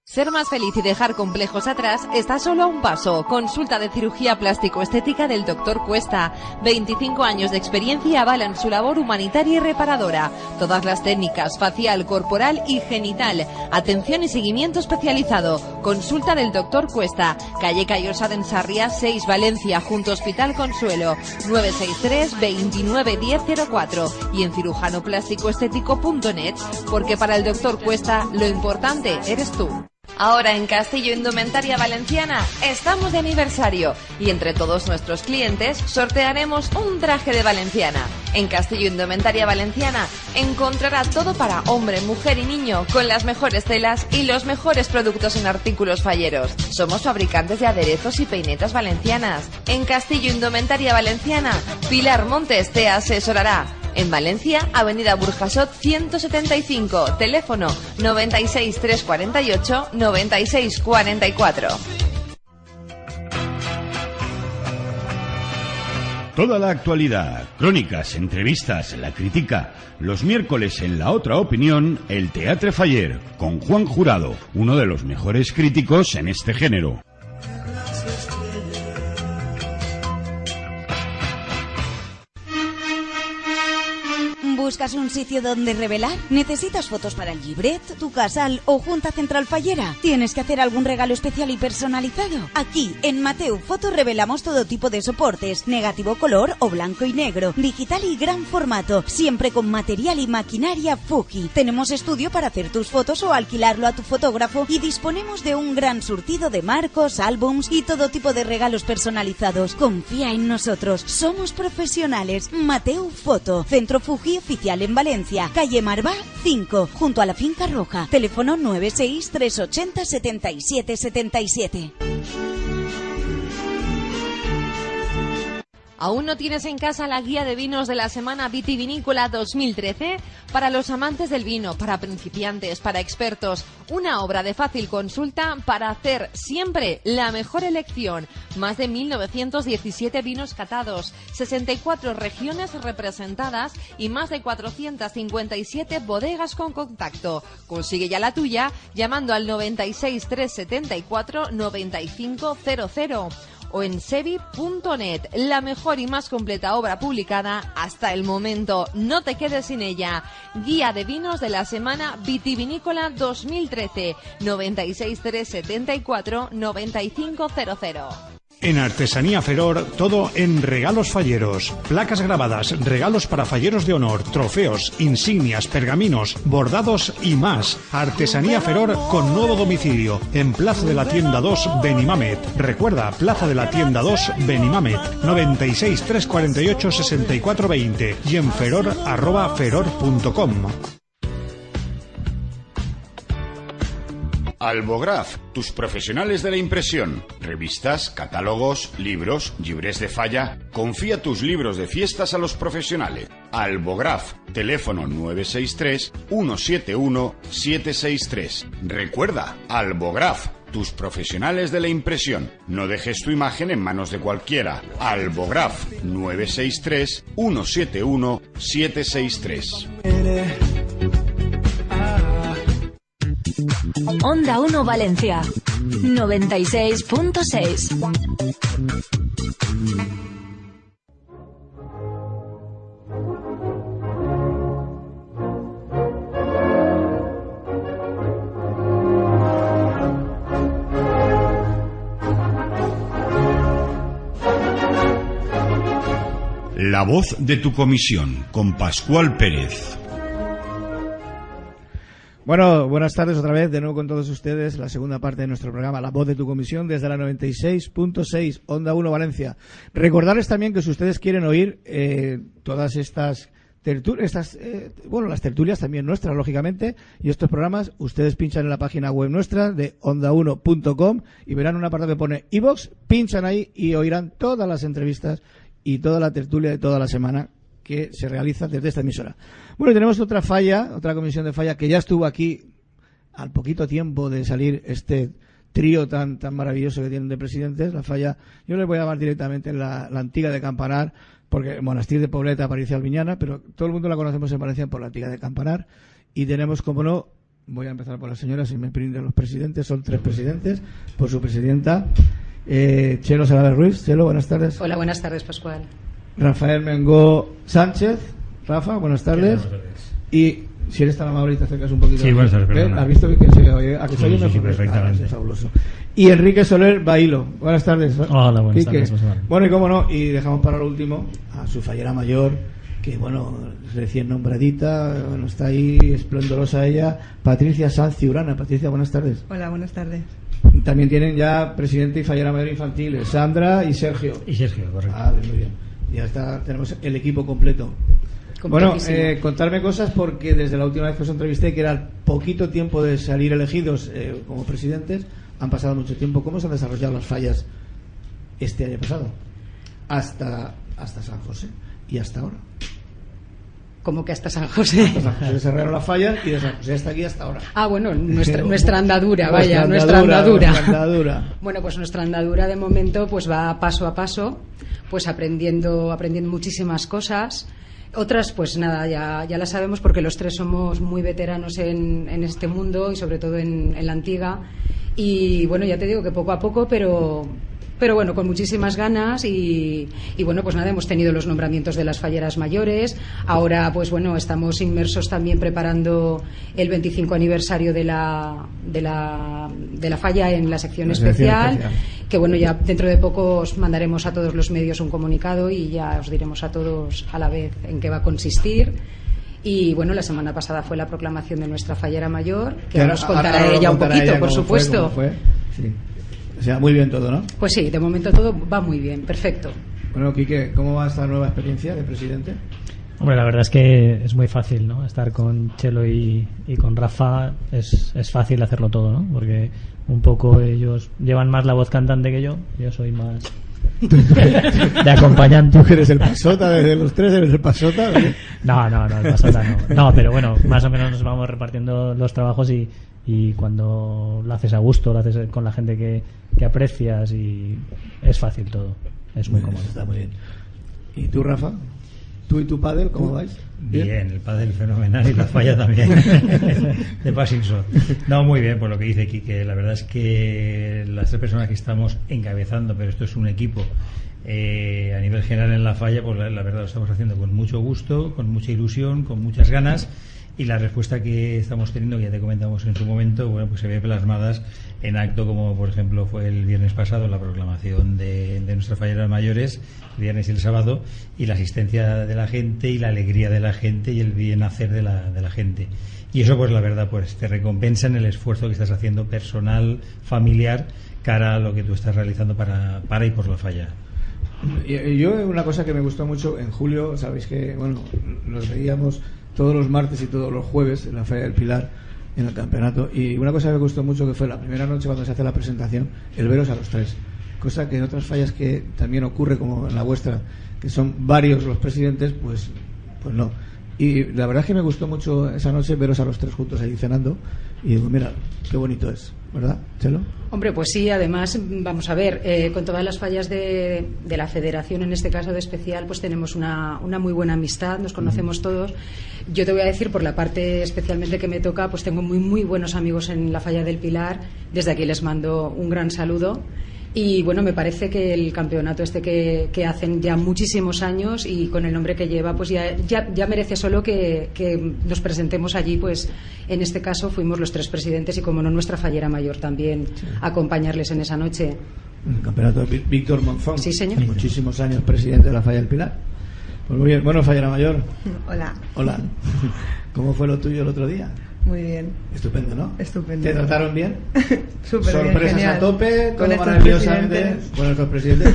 Ser más feliz y dejar complejos atrás está solo a un paso. Consulta de cirugía plástico-estética del Dr. Cuesta. 25 años de experiencia avalan su labor humanitaria y reparadora. Todas las técnicas, facial, corporal y genital. Atención y seguimiento especializado. Consulta del Dr. Cuesta. Calle Callosa de Ensarria 6, Valencia, junto a Hospital Consuelo. 963 29 1004. Y en cirujanoplásticoestético.net. Porque para el Dr. Cuesta lo importante eres tú. Ahora en Castillo Indumentaria Valenciana estamos de aniversario y entre todos nuestros clientes sortearemos un traje de valenciana. En Castillo Indumentaria Valenciana encontrará todo para hombre, mujer y niño con las mejores telas y los mejores productos en artículos falleros. Somos fabricantes de aderezos y peinetas valencianas. En Castillo Indumentaria Valenciana, Pilar Montes te asesorará. En Valencia, Avenida Burjasot 175, teléfono 96 348 96 44. Toda la actualidad, crónicas, entrevistas, la crítica. Los miércoles en La Otra Opinión, el Teatre Faller, con Juan Jurado, uno de los mejores críticos en este género. ¿Buscas un sitio donde revelar? ¿Necesitas fotos para el libret, tu casal o junta central fallera? ¿Tienes que hacer algún regalo especial y personalizado? Aquí, en Mateu Foto, revelamos todo tipo de soportes, negativo color o blanco y negro, digital y gran formato, siempre con material y maquinaria Fuji. Tenemos estudio para hacer tus fotos o alquilarlo a tu fotógrafo y disponemos de un gran surtido de marcos, álbums y todo tipo de regalos personalizados. Confía en nosotros, somos profesionales. Mateu Foto, Centro Fuji oficial en Valencia, calle Marvá 5, junto a la Finca Roja. Teléfono 96 380 77 77. ¿Aún no tienes en casa la guía de vinos de la Semana Vitivinícola 2013? Para los amantes del vino, para principiantes, para expertos, una obra de fácil consulta para hacer siempre la mejor elección. Más de 1917 vinos catados, 64 regiones representadas y más de 457 bodegas con contacto. Consigue ya la tuya llamando al 96 374 9500. O en sevi.net, la mejor y más completa obra publicada hasta el momento. No te quedes sin ella. Guía de vinos de la Semana Vitivinícola 2013, 96 374 9500. En Artesanía Feror, todo en regalos falleros. Placas grabadas, regalos para falleros de honor, trofeos, insignias, pergaminos, bordados y más. Artesanía Feror con nuevo domicilio en Plaza de la Tienda 2, Benimamet. Recuerda, Plaza de la Tienda 2, Benimamet, 96 348 64 20 y en feror@feror.com. Albograph, tus profesionales de la impresión. Revistas, catálogos, libros, llibres de falla. Confía tus libros de fiestas a los profesionales. Albograph, teléfono 963 171 763. Recuerda, Albograph, tus profesionales de la impresión. No dejes tu imagen en manos de cualquiera. Albograph, 963 171 763. Onda 1 Valencia 96.6. La voz de tu comisión, con Pascual Pérez. Bueno, buenas tardes otra vez, de nuevo con todos ustedes, la segunda parte de nuestro programa, La voz de tu comisión, desde la 96.6, Onda 1 Valencia. Recordarles también que si ustedes quieren oír todas estas las tertulias también nuestras, lógicamente, y estos programas, ustedes pinchan en la página web nuestra de onda1.com y verán un apartado que pone iVoox, pinchan ahí y oirán todas las entrevistas y toda la tertulia de toda la semana que se realiza desde esta emisora. Bueno, y tenemos otra comisión de falla que ya estuvo aquí al poquito tiempo de salir este trío tan maravilloso que tienen de presidentes, la falla, yo les voy a llamar directamente la antigua de Campanar, porque Monastier de Pobleta, Patricia Albiñana, pero todo el mundo la conocemos en Valencia por la antigua de Campanar, y tenemos, como no, voy a empezar por la señora, si me permiten los presidentes, son 3 presidentes, por su presidenta, Chelo Salaver Ruiz. Chelo, buenas tardes. Hola, buenas tardes, Pascual. Rafael Mengó Sánchez. Rafa, buenas tardes. Buenas tardes. Y si eres tan amable y te acercas un poquito. Sí, buenas tardes, perdona. ¿Has visto que se oye? ¿A que se oye mejor? Sí, perfectamente. Es fabuloso. Y Enrique Soler Bailo. Buenas tardes. Hola, buenas tardes. Bueno, y cómo no, y dejamos para lo último a su fallera mayor, que bueno, recién nombradita, bueno, está ahí, esplendorosa ella, Patricia Sanz Ciurana. Patricia, buenas tardes. Hola, buenas tardes. También tienen ya presidente y fallera mayor infantil, Sandra y Sergio. Y Sergio, correcto. Muy bien. Ya está, tenemos el equipo completo. Bueno, contarme cosas, porque desde la última vez que os entrevisté, que era el poquito tiempo de salir elegidos como presidentes, han pasado mucho tiempo. ¿Cómo se han desarrollado las fallas este año pasado? Hasta San José y hasta ahora. ¿Cómo que hasta San José? Hasta San José se cerraron las fallas y de San José hasta aquí hasta ahora. Ah, bueno, nuestra andadura, vaya, nuestra andadura. Bueno, pues nuestra andadura de momento pues va paso a paso, pues aprendiendo muchísimas cosas. Otras, pues nada, ya las sabemos porque los 3 somos muy veteranos en este mundo y sobre todo en la Antiga. Y bueno, ya te digo que poco a poco, pero bueno, con muchísimas ganas y bueno, pues nada, hemos tenido los nombramientos de las falleras mayores. Ahora, pues bueno, estamos inmersos también preparando el 25 aniversario de la falla en la sección especial, que bueno, ya dentro de poco os mandaremos a todos los medios un comunicado y ya os diremos a todos a la vez en qué va a consistir. Y bueno, la semana pasada fue la proclamación de nuestra fallera mayor, que ahora os contará ella un poquito, por supuesto. ¿Cómo fue? Sí. O sea, muy bien todo, ¿no? Pues sí, de momento todo va muy bien, perfecto. Bueno, Quique, ¿cómo va esta nueva experiencia de presidente? Hombre, la verdad es que es muy fácil, ¿no? Estar con Chelo y con Rafa es fácil hacerlo todo, ¿no? Porque un poco ellos llevan más la voz cantante que yo soy más de acompañante. ¿Tú que eres el pasota? ¿Desde los 3 eres el pasota? No, el pasota no. No, pero bueno, más o menos nos vamos repartiendo los trabajos y cuando lo haces a gusto, lo haces con la gente que aprecias y es fácil todo, es muy cómodo. Está muy bien. ¿Y tú, Rafa? ¿Tú y tu pádel cómo vais? Bien, el pádel fenomenal y la falla también de Passing Shot. No, muy bien, por lo que dice Quique. La verdad es que las 3 personas que estamos encabezando, pero esto es un equipo a nivel general en la falla, pues la verdad lo estamos haciendo con mucho gusto, con mucha ilusión, con muchas ganas. Y la respuesta que estamos teniendo, que ya te comentamos en su momento, bueno, pues se ve plasmadas en acto como, por ejemplo, fue el viernes pasado la proclamación de nuestras falleras mayores, el viernes y el sábado, y la asistencia de la gente y la alegría de la gente y el bien hacer de la gente. Y eso, pues la verdad, pues te recompensa en el esfuerzo que estás haciendo personal, familiar, cara a lo que tú estás realizando para y por la falla. Yo, una cosa que me gustó mucho, en julio, sabéis que, bueno, nos veíamos todos los martes y todos los jueves en la Falla del Pilar, en el campeonato, y una cosa que me gustó mucho, que fue la primera noche cuando se hace la presentación, el veros a los 3, cosa que en otras fallas que también ocurre, como en la vuestra, que son varios los presidentes, pues no. Y la verdad es que me gustó mucho esa noche veros a los 3 juntos ahí cenando, y digo, mira, qué bonito es, ¿verdad, Chelo? Hombre, pues sí, además, vamos a ver, con todas las fallas de la federación, en este caso de especial, pues tenemos una muy buena amistad, nos conocemos todos. Yo te voy a decir, por la parte especialmente que me toca, pues tengo muy buenos amigos en la falla del Pilar. Desde aquí les mando un gran saludo. Y bueno, me parece que el campeonato que hacen ya muchísimos años y con el nombre que lleva, pues ya merece solo que nos presentemos allí. Pues en este caso fuimos los 3 presidentes y, como no, nuestra fallera mayor también, sí, acompañarles en esa noche. El campeonato de Víctor Monzón. Sí, señor. Muchísimos años presidente de la falla del Pilar. Pues muy bien. Bueno, Fallera Mayor. Hola. Hola. ¿Cómo fue lo tuyo el otro día? Muy bien. Estupendo, ¿no? Estupendo. ¿Te trataron bien? Súper bien, sorpresas genial. A tope, con todo maravillosamente con estos presidentes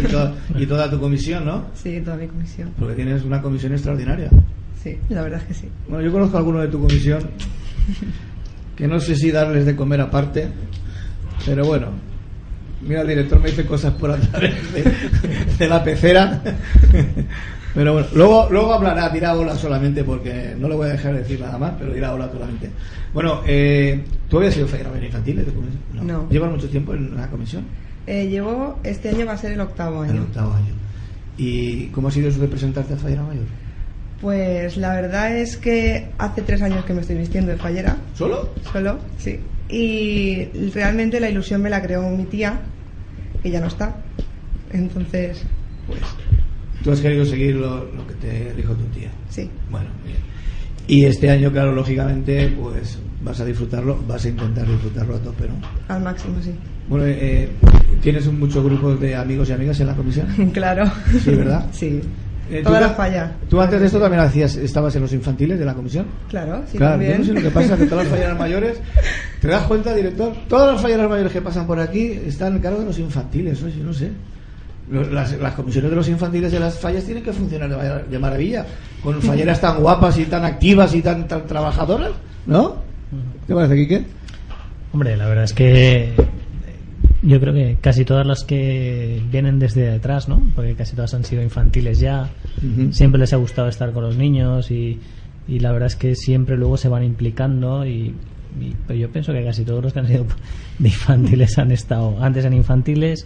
y toda tu comisión, ¿no? Sí, toda mi comisión. Porque tienes una comisión extraordinaria. Sí, la verdad es que sí. Bueno, yo conozco a alguno de tu comisión que no sé si darles de comer aparte, pero bueno, mira, el director me dice cosas por atrás de la pecera. Pero bueno, luego hablará, dirá hola solamente, porque no le voy a dejar de decir nada más, pero dirá hola solamente. Bueno, ¿tú habías sido Fallera Mayor infantil de tu comisión? No. ¿Llevas mucho tiempo en la comisión? Este año va a ser el 8º año. El 8º año. ¿Y cómo ha sido eso de presentarte a Fallera Mayor? Pues la verdad es que hace 3 años que me estoy vistiendo de fallera. ¿Solo? Solo, sí. Y realmente la ilusión me la creó mi tía, que ya no está. Entonces, pues... ¿Tú has querido seguir lo que te dijo tu tía? Sí. Bueno, bien. Y este año, claro, lógicamente, pues vas a disfrutarlo, vas a intentar disfrutarlo a tope, ¿no? Al máximo, sí. Bueno, ¿tienes muchos grupos de amigos y amigas en la comisión? Claro. Sí, ¿verdad? Sí. Toda la falla. ¿Tú antes de esto también estabas en los infantiles de la comisión? Claro, sí, claro, también. Yo no sé lo que pasa, que todas las falleras mayores, ¿te das cuenta, director? Todas las falleras mayores que pasan por aquí están en cargo de los infantiles, yo no sé. Las comisiones de los infantiles de las fallas tienen que funcionar de maravilla, con falleras tan guapas y tan activas y tan trabajadoras, ¿no? ¿Qué parece, Quique? Hombre, la verdad es que yo creo que casi todas las que vienen desde detrás, ¿no? Porque casi todas han sido infantiles ya. Siempre les ha gustado estar con los niños y la verdad es que siempre luego se van implicando pero yo pienso que casi todos los que han sido de infantiles han estado antes en infantiles,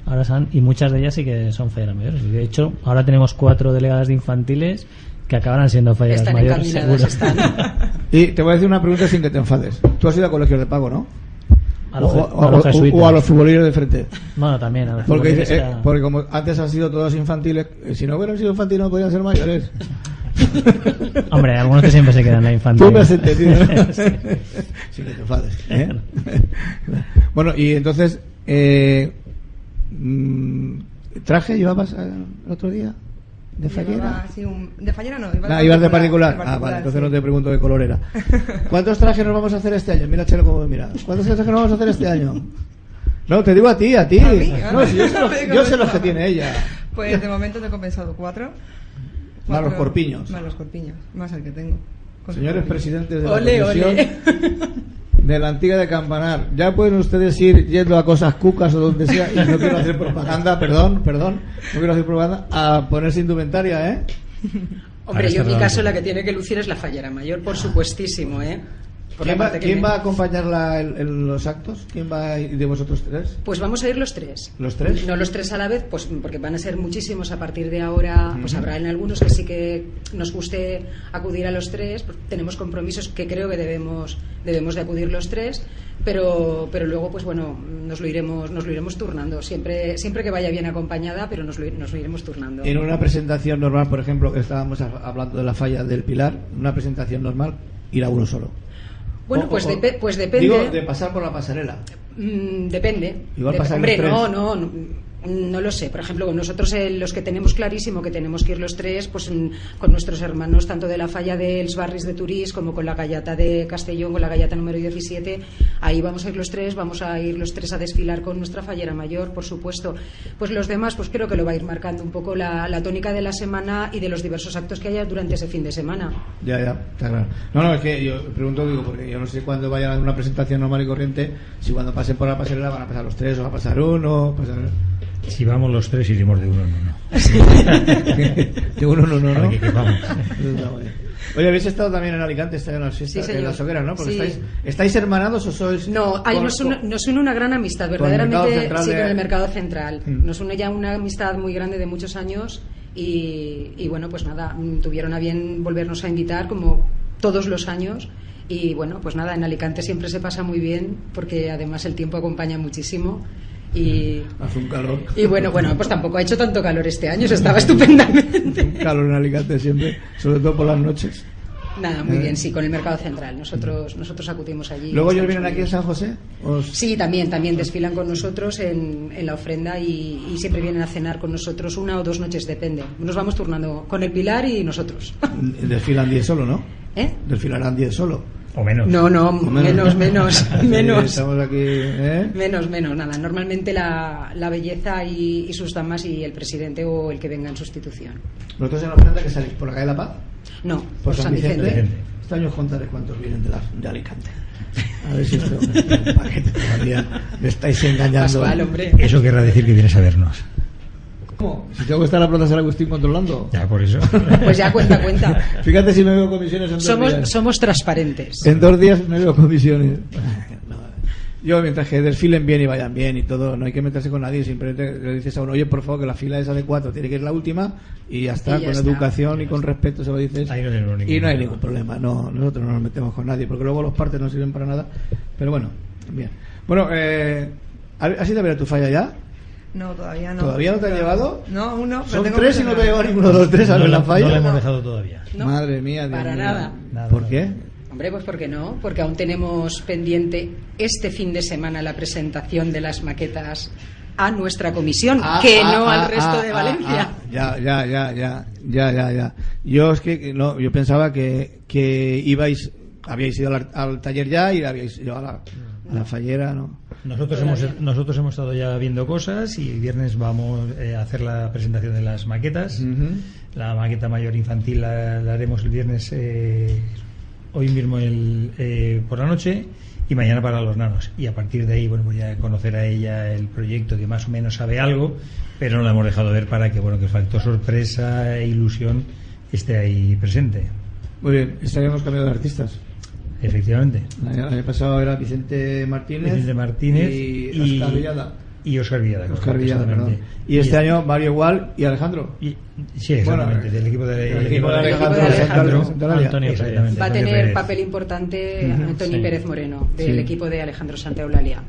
ahora y muchas de ellas sí que son falleras mayores. De hecho, ahora tenemos 4 delegadas de infantiles que acabarán siendo falleras mayores, seguro. Y te voy a decir una pregunta sin que te enfades. Tú has ido a colegios de pago, ¿no? A los o a los futboleros de frente. Bueno, también a los porque como antes han sido todos infantiles, si no hubieran sido infantiles no podrían ser mayores. Hombre, algunos que siempre se quedan en la infantil. Tú me has entendido, ¿no? Sin que te enfades, ¿eh? Bueno, y entonces ¿traje llevabas el otro día? ¿De fallera? Sí, de fallera no. Ibas de particular. Vale, entonces sí. No te pregunto de color era. ¿Cuántos trajes nos vamos a hacer este año? Mira, Chelo, cómo me mira. ¿Cuántos trajes nos vamos a hacer este año? No, te digo a ti. No, si yo sé los que tiene ella. Pues de momento te he compensado 4. Más los corpiños. Más los corpiños. Más el que tengo. Señores presidentes de la comisión de la antigua de Campanar, ya pueden ustedes ir yendo a cosas cucas o donde sea, y no quiero hacer propaganda, perdón, no quiero hacer propaganda, a ponerse indumentaria, ¿eh? Hombre, yo en mi caso la que tiene que lucir es la fallera mayor, por supuestísimo, ¿eh? ¿Quién va a acompañarla en los actos? ¿Quién va de vosotros 3? Pues vamos a ir los 3. ¿Los 3? No los 3 a la vez, pues porque van a ser muchísimos a partir de ahora. Pues habrá en algunos que sí que nos guste acudir a los 3. Pues tenemos compromisos que creo que debemos de acudir los 3. Pero luego, pues bueno, nos lo iremos turnando. Siempre que vaya bien acompañada, pero nos lo iremos turnando. En una presentación normal, por ejemplo, que estábamos hablando de la falla del Pilar, una presentación normal, irá uno solo. Bueno, pues depende. Digo, de pasar por la pasarela. Depende. Igual pasar hombre, los 3. No lo sé. Por ejemplo, con nosotros los que tenemos clarísimo que tenemos que ir los 3, pues con nuestros hermanos tanto de la falla dels Barris de Turís como con la gallata de Castellón, con la gallata número 17, ahí vamos a ir los 3, vamos a ir los 3 a desfilar con nuestra fallera mayor, por supuesto. Pues los demás, pues creo que lo va a ir marcando un poco la tónica de la semana y de los diversos actos que haya durante ese fin de semana. Ya, está claro. No, es que yo pregunto, porque yo no sé cuándo vayan a una presentación normal y corriente, si cuando pasen por la pasarela van a pasar los 3 o va a pasar uno, Si vamos los 3 iremos de uno en uno. De uno en uno, ¿no? Que vamos. Oye, habéis estado también en Alicante, en las hogueras, ¿no? Porque sí. ¿Estáis hermanados o sois...? No, nos une una gran amistad, verdaderamente, con el Mercado Central. Nos une ya una amistad muy grande de muchos años y bueno, pues nada, tuvieron a bien volvernos a invitar como todos los años. Y bueno, pues nada, en Alicante siempre se pasa muy bien porque además el tiempo acompaña muchísimo. Y hace un calor. Y bueno, pues tampoco ha hecho tanto calor este año, se estaba estupendamente. Un calor en Alicante siempre, sobre todo por las noches. Nada, muy bien, sí, con el Mercado Central. Nosotros acudimos allí. ¿Luego ellos vienen aquí en San José? Sí, también desfilan con nosotros en la ofrenda y siempre vienen a cenar con nosotros 1 o 2 noches, depende. Nos vamos turnando con el Pilar y nosotros. Desfilan 10 solo, ¿no? Desfilarán 10 solo. O menos. No, menos. Estamos aquí, Menos, nada. Normalmente la belleza y sus damas y el presidente o el que venga en sustitución. ¿Vosotros en la ofrenda que salís por la calle de La Paz? No, por San Vicente. Este año os contaré cuántos vienen de Alicante. A ver si esto es un paquete todavía. Me estáis engañando. Pascual, hombre. Eso querrá decir que vienes a vernos. ¿Cómo? Si tengo que estar a Plaza San Agustín controlando. Ya, por eso. Pues ya cuenta. Fíjate si me veo comisiones en 2 días. Somos transparentes. En 2 días me veo comisiones. Yo, mientras que desfilen bien y vayan bien y todo, no hay que meterse con nadie. Simplemente le dices a uno, oye, por favor, que la fila esa de 4 tiene que ir la última, y ya está, con educación y con respeto se lo dices. Y no hay ningún problema. No, nosotros no nos metemos con nadie, porque luego los partes no sirven para nada. Pero bueno, bien. Bueno, ¿has ido a ver a tu falla ya? No, todavía no. ¿Todavía no te han llevado? No, uno. Son 3 y no te ha llevado ninguno de los 3 a ver la falla. No la hemos dejado todavía. No, madre mía. Para nada. ¿Por qué? Hombre, pues ¿por qué no? Porque aún tenemos pendiente este fin de semana la presentación de las maquetas a nuestra comisión, al resto de Valencia. Ya. Yo es que no, yo pensaba que habíais ido al taller ya y habíais ido a la fallera, ¿no? Nosotros hemos estado ya viendo cosas y el viernes vamos a hacer la presentación de las maquetas. La maqueta mayor infantil la haremos el viernes, hoy mismo por la noche, y mañana para los nanos. Y a partir de ahí, bueno, voy a conocer a ella el proyecto, que más o menos sabe algo, pero no la hemos dejado ver para que el factor sorpresa e ilusión esté ahí presente. Muy bien, estaríamos cambiando de artistas. Efectivamente. El año pasado era Vicente Martínez y Óscar Villada. Óscar Villada, perdón. Y este año Mario Igual y Alejandro. Sí, exactamente, del equipo de Alejandro. Antonio, va a tener papel importante Antonio Pérez Moreno, del equipo de Alejandro Santaeulalia.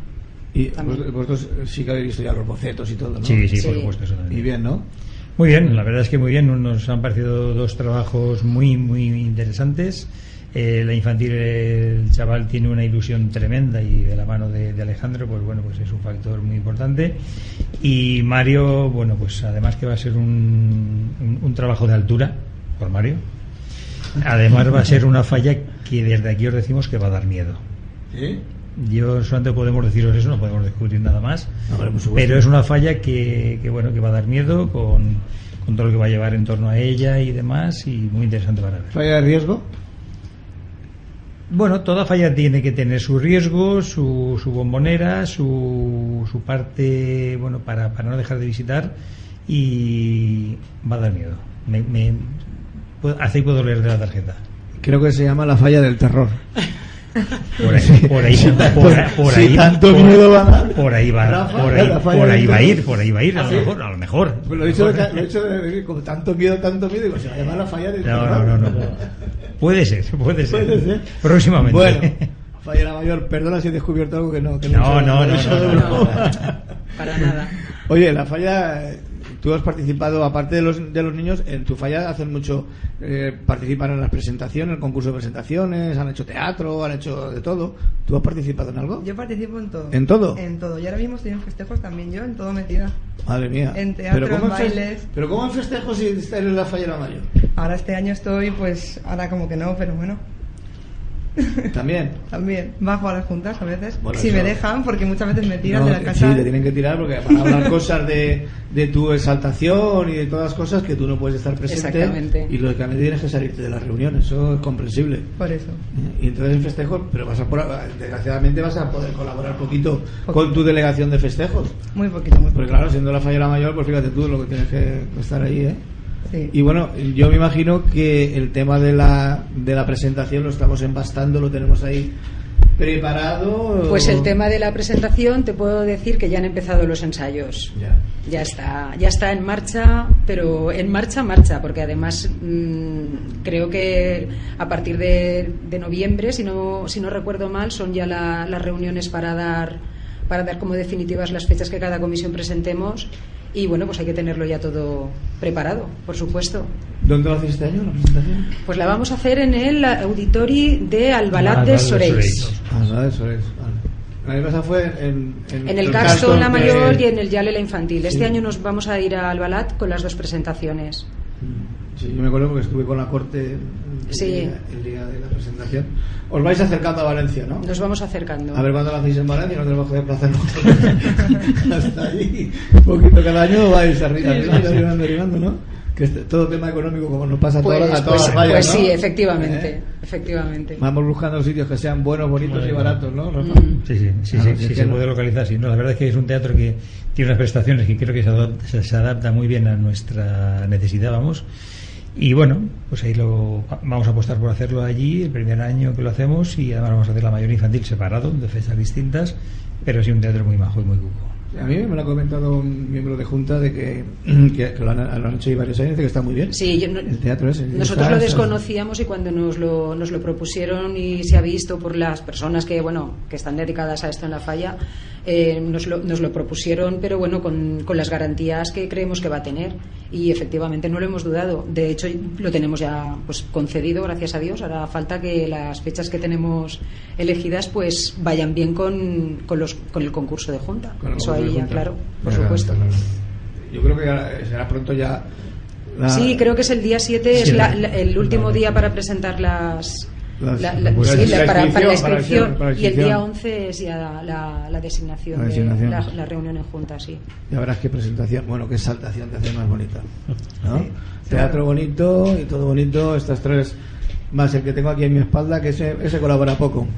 Y vosotros sí que habéis visto ya los bocetos y todo, ¿no? Sí, por supuesto. Eso también. Y bien, ¿no? Muy bien, la verdad es que muy bien. Nos han parecido 2 trabajos muy interesantes. La infantil, el chaval tiene una ilusión tremenda, y de la mano de Alejandro, pues es un factor muy importante. Y Mario, pues además que va a ser un trabajo de altura por Mario. Además va a ser una falla que desde aquí os decimos que va a dar miedo. ¿Sí? Yo solamente podemos deciros eso, no podemos descubrir nada más. Pero es una falla que va a dar miedo con todo lo que va a llevar en torno a ella y demás, y muy interesante para ver. ¿Falla de riesgo? Bueno, toda falla tiene que tener su riesgo, su bombonera, su parte, para no dejar de visitar, y va a dar miedo. Así puedo leer de la tarjeta. Creo que se llama la falla del terror. Por ahí va a ir, a lo mejor. Pues lo he dicho de con tanto miedo, digo, se va a llamar la falla del terror. No. Puede ser. Próximamente. Bueno, Fallera Mayor, perdona si he descubierto algo que no. No. Para nada. Oye, la falla, tú has participado, aparte de los niños, en tu falla hacen mucho, participan en las presentaciones, en el concurso de presentaciones, han hecho teatro, han hecho de todo. ¿Tú has participado en algo? Yo participo en todo. ¿En todo? En todo. Y ahora mismo estoy en festejos también, yo en todo metida. Madre mía. En teatro, en bailes. ¿Pero cómo en festejos si estás en la Fallera Mayor? Ahora este año estoy, ahora como que no, pero bueno. ¿También? También. Bajo a las juntas a veces. Bueno, si me dejan, porque muchas veces me tiran de la casa. Sí, te tienen que tirar porque van a hablar cosas de tu exaltación y de todas las cosas que tú no puedes estar presente. Exactamente. Y lógicamente tienes que salirte de las reuniones. Eso es comprensible. Por eso. Y entonces en festejos, pero desgraciadamente vas a poder colaborar poquito con tu delegación de festejos. Muy poquito. Porque claro, siendo la Fallera Mayor, pues fíjate tú lo que tienes que estar ahí, ¿eh? Sí. Y bueno, yo me imagino que el tema de la presentación lo estamos empastando, lo tenemos ahí preparado. Pues el tema de la presentación, te puedo decir que ya han empezado los ensayos. Ya está en marcha, pero en marcha, porque además creo que a partir de noviembre, si no recuerdo mal, son ya las reuniones para dar como definitivas las fechas que cada comisión presentemos. y bueno, pues hay que tenerlo ya todo preparado, por supuesto. ¿Dónde lo hacéis este año, la presentación? Pues la vamos a hacer en el Auditori de Albalat de Soreis. Albalat de Soreis, vale. La vez pasada fue en el Castro la Mayor y en el Yale la Infantil. Este año nos vamos a ir a Albalat con las dos presentaciones. Sí, yo me acuerdo porque estuve con la corte el día de la presentación. Os vais acercando a Valencia, ¿no? Nos vamos acercando. A ver cuándo lo hacéis en Valencia, no tenemos que desplazarnos hasta allí. Un poquito cada año vais arribando, ¿no? Que todo tema económico, como nos pasa a todas las fallas, pues ¿no? sí, efectivamente. Vamos buscando sitios que sean buenos, bonitos y baratos, ¿no, Rafa? Sí, se puede localizar. Sí, no, la verdad es que es un teatro que tiene unas prestaciones que creo que se adapta muy bien a nuestra necesidad, vamos. Y bueno, pues ahí vamos a apostar por hacerlo allí el primer año que lo hacemos, y además vamos a hacer la Mayor Infantil separado, de fechas distintas, pero sí un teatro muy majo y muy cuco. A mí me lo ha comentado un miembro de Junta de que lo han hecho ahí varios años, que está muy bien. Sí, el teatro ese. Nosotros lo desconocíamos, y cuando nos lo propusieron y se ha visto por las personas que están dedicadas a esto en la falla, nos lo propusieron, pero bueno, con las garantías que creemos que va a tener, y efectivamente no lo hemos dudado. De hecho, lo tenemos ya pues concedido, gracias a Dios. Ahora falta que las fechas que tenemos elegidas pues vayan bien con el concurso de Junta. Eso ahí ya, claro, por supuesto. Yo creo que será pronto ya. Sí, creo que es el día 7, es el último día para presentar para la inscripción, y el día 11 es ya la designación, la reunión en Junta, sí. Ya verás qué presentación, qué exaltación te hace más bonita, ¿no? Sí. Teatro bonito y todo bonito, estas tres, más el que tengo aquí en mi espalda, que ese colabora poco.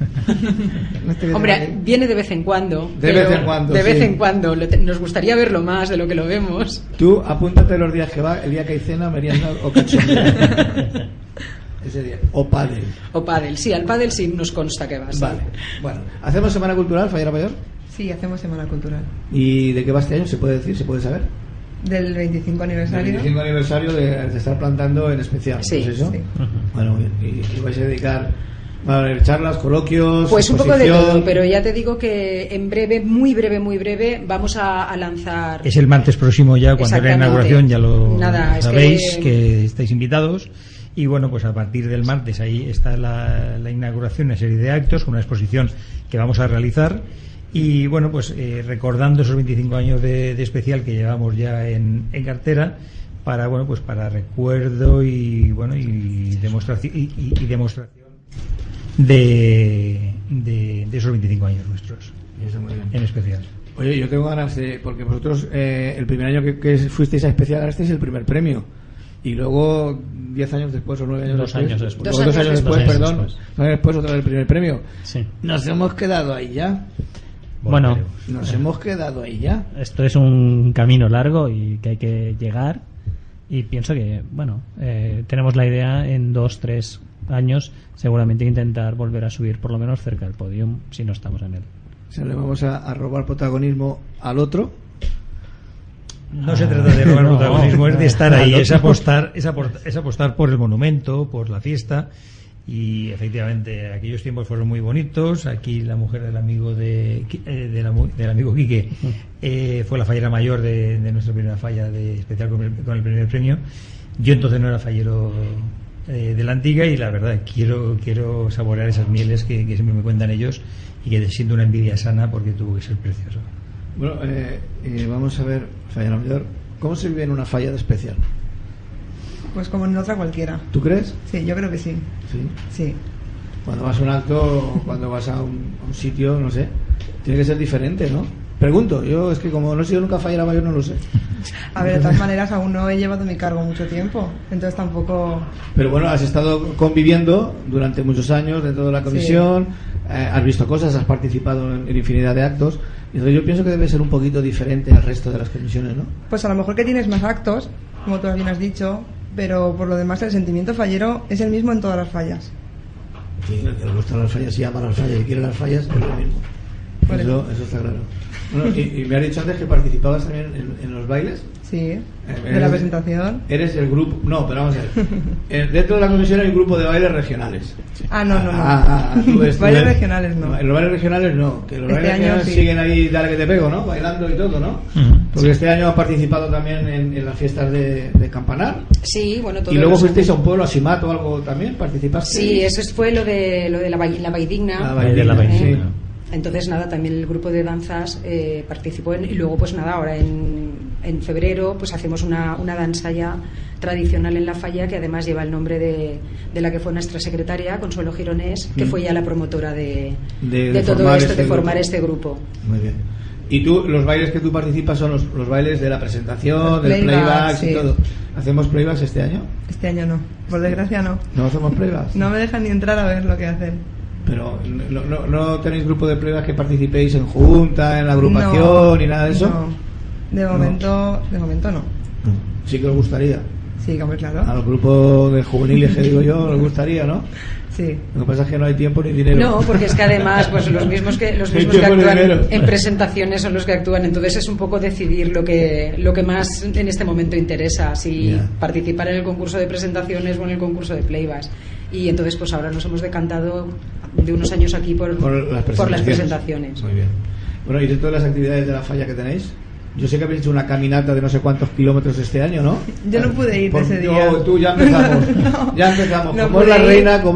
Hombre, viene de vez en cuando. De vez en cuando. Nos gustaría verlo más de lo que lo vemos. Tú apúntate los días que va, el día que hay cena, merienda o cachondeo. Ese día. O pádel. Sí, al pádel sí nos consta que va. Sí. Vale. Bueno, ¿hacemos Semana Cultural, Fallera Mayor? Sí, hacemos Semana Cultural. ¿Y de qué va este año? ¿Se puede decir? ¿Se puede saber? Del 25 aniversario. Del 25 aniversario de estar plantando en especial. Sí. ¿Es eso? Sí. Bueno, y vais a dedicar a charlas, coloquios. Pues un poco de todo, pero ya te digo que en breve, muy breve, vamos a lanzar. Es el martes próximo ya, cuando era la inauguración, ya lo sabéis, que estáis invitados. Y bueno, pues a partir del martes ahí está la inauguración, una serie de actos, una exposición que vamos a realizar. Y bueno, pues recordando esos 25 años de especial que llevamos ya en cartera, para recuerdo y demostración de esos 25 años nuestros. Eso muy bien. En especial. Oye, yo tengo ganas porque vosotros el primer año que fuisteis a especial ganasteis el primer premio. Y luego 10 años después o 9 años después. 2 años después otra vez el primer premio. Sí. Nos hemos quedado ahí ya. Bueno, hemos quedado ahí ya. Esto es un camino largo y que hay que llegar. Y pienso que, tenemos la idea en 2-3 años seguramente intentar volver a subir por lo menos cerca del podium si no estamos en él. O sea, le vamos a robar protagonismo al otro. No se trata de robar protagonismo, es de estar ahí, es apostar por el monumento, por la fiesta. Y efectivamente aquellos tiempos fueron muy bonitos. Aquí la mujer del amigo del amigo Quique fue la fallera mayor de nuestra primera falla de especial con el primer premio. Yo entonces no era fallero de la antigua, y la verdad quiero saborear esas mieles que siempre me cuentan ellos, y que siento una envidia sana porque tuvo que ser precioso. Bueno, vamos a ver, Fallera Mayor, ¿cómo se vive en una falla de especial? Pues como en otra cualquiera. ¿Tú crees? Sí, yo creo que sí. Sí. Cuando vas a un acto, cuando vas a un sitio, no sé, tiene que ser diferente, ¿no? Pregunto, yo es que como no he sido nunca Fallera Mayor, no lo sé. A ver, de todas maneras aún no he llevado mi cargo mucho tiempo, entonces tampoco. Pero bueno, has estado conviviendo durante muchos años dentro de la comisión, sí. Has visto cosas, has participado en infinidad de actos. Entonces yo pienso que debe ser un poquito diferente al resto de las comisiones, ¿no? Pues a lo mejor que tienes más actos, como tú bien has dicho, pero por lo demás el sentimiento fallero es el mismo en todas las fallas. Sí, el que le gustan las fallas y ama las fallas y quiere las fallas es lo mismo. Eso está claro. Bueno, y me has dicho antes que participabas también en los bailes. Sí, de la presentación. Eres el grupo. No, pero vamos a ver. Dentro de la comisión hay un grupo de bailes regionales. No. Bailes regionales no. Los bailes regionales no. Que los este bailes regionales sí. siguen ahí, dale que te pego, ¿no? Bailando y todo, ¿no? Porque este año has participado también en las fiestas de Campanar. Sí, bueno, todo. Y luego fuisteis a un pueblo, a Simat o algo también, ¿participaste? Sí, eso fue lo de la Vaidigna. La Vaidigna, sí. Entonces, nada, también el grupo de danzas participó y luego, pues nada, ahora en febrero pues hacemos una danza ya tradicional en La Falla, que además lleva el nombre de la que fue nuestra secretaria, Consuelo Gironés, que fue ya la promotora de todo esto, de formar este grupo. Muy bien. Y tú, los bailes que tú participas son los bailes de la presentación, del playback sí. Y todo. ¿Hacemos playbacks este año? Este año no, por desgracia no. ¿No hacemos playbacks? No me dejan ni entrar a ver lo que hacen. Pero no tenéis grupo de playback que participéis en junta, en la agrupación ni nada de eso. No, de momento no. Sí que os gustaría. Sí, claro. A los grupos de juveniles que digo yo os gustaría, ¿no? Sí. Lo que pasa es que no hay tiempo ni dinero. No, porque es que además pues los mismos que actúan en presentaciones son los que actúan, entonces es un poco decidir lo que más en este momento interesa, si participar en el concurso de presentaciones o en el concurso de playbacks. Y entonces pues ahora nos hemos decantado de unos años aquí por las presentaciones. Muy bien. Bueno, y dentro de las actividades de La Falla que tenéis, yo sé que habéis hecho una caminata de no sé cuántos kilómetros este año, ¿no? Yo no pude ir ese día. Tú ya empezamos. Ya empezamos. Como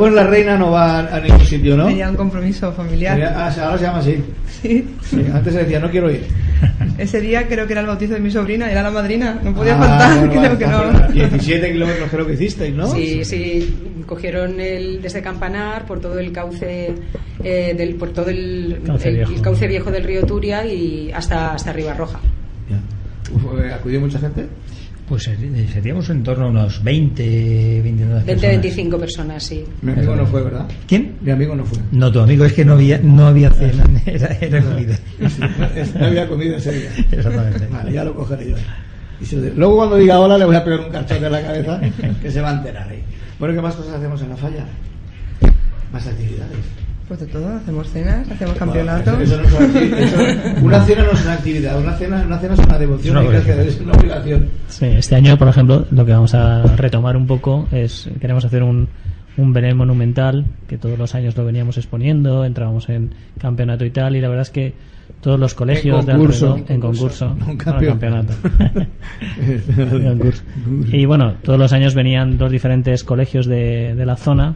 es la reina no va a ningún sitio, ¿no? Tenía un compromiso familiar. Ahora se llama así. Sí. Antes se decía, no quiero ir. Ese día creo que era el bautizo de mi sobrina, era la madrina, no podía faltar, creo que no. 17 kilómetros creo que hicisteis, ¿no? Sí, cogieron desde Campanar por todo el cauce por todo el cauce viejo del río Turia y hasta Ribarroja. ¿Acudió mucha gente? Pues seríamos en torno a unos 20-25 personas, sí. Mi amigo no fue, ¿verdad? ¿Quién? Mi amigo no fue. No, tu amigo es que no había cena, era comida. No había comida ese día. Exactamente. Vale, ya lo cogeré yo. Luego cuando diga hola le voy a pegar un cachote en la cabeza que se va a enterar ahí. Bueno, ¿qué más cosas hacemos en La Falla? Más actividades. Pues de todo, hacemos cenas, hacemos campeonatos. Una cena no es una actividad, una cena es una devoción, es una obligación. Sí, este año, por ejemplo, lo que vamos a retomar un poco es, queremos hacer un Belén monumental, que todos los años lo veníamos exponiendo, entrábamos en campeonato y tal, y la verdad es que todos los colegios en concurso, no campeonato. Y bueno, todos los años venían dos diferentes colegios de la zona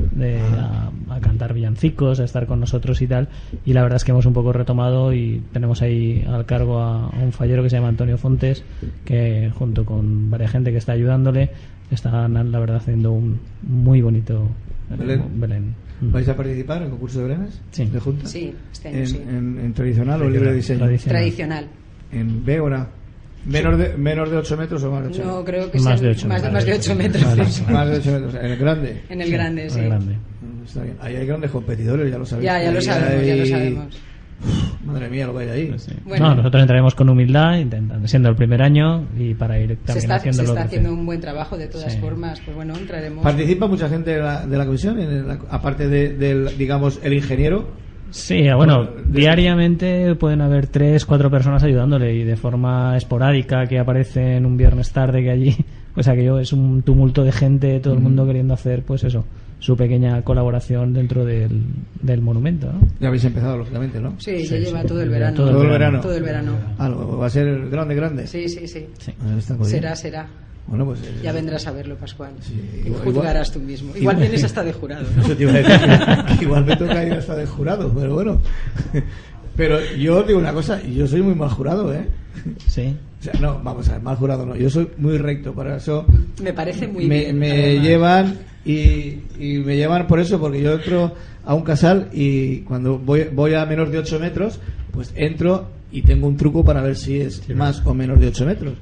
a cantar villancicos, a estar con nosotros y tal, y la verdad es que hemos un poco retomado y tenemos ahí al cargo a un fallero que se llama Antonio Fontes, que junto con varias gente que está ayudándole están la verdad haciendo un muy bonito Belén. ¿Vais a participar en el concurso de Belenes? Sí. ¿De Junta? Sí, este año sí. ¿En tradicional o libre diseño? Tradicional. ¿En B o A? ¿Menos de 8 metros o más de 8 metros? No, creo que más de 8 más de 8 metros. Más de 8 metros. ¿En el grande? En el grande, sí. Está bien. Ahí hay grandes competidores, ya lo sabéis. Ya lo sabemos. Madre mía, lo que hay ahí. Pues sí. Bueno, no, nosotros entraremos con humildad, intentando, siendo el primer año y para ir también haciendo se está haciendo un buen trabajo de todas formas. Pues bueno, entraremos. ¿Participa mucha gente de la comisión, aparte del, digamos, el ingeniero? Sí, bueno, diariamente pueden haber 3-4 personas ayudándole y de forma esporádica que aparecen un viernes tarde que allí, pues aquello es un tumulto de gente, todo el mundo queriendo hacer, pues eso, su pequeña colaboración dentro del monumento, ¿no? Ya habéis empezado, lógicamente, ¿no? Sí, ya lleva todo el verano. Todo el verano. Todo el verano. ¿Va a ser grande? Sí. Será. Bueno, pues ya vendrás a verlo, Pascual. Sí, juzgarás tú mismo. Igual vienes hasta de jurado, ¿no? Eso te iba a decir, que igual me toca ir hasta de jurado, pero bueno. Pero yo digo una cosa, yo soy muy mal jurado, ¿eh? Sí. O sea, no, vamos a ver, mal jurado no. Yo soy muy recto, para eso. Me parece muy bien. Me llevan y me llevan por eso, porque yo entro a un casal y cuando voy a menos de 8 metros, pues entro y tengo un truco para ver si es más o menos de 8 metros.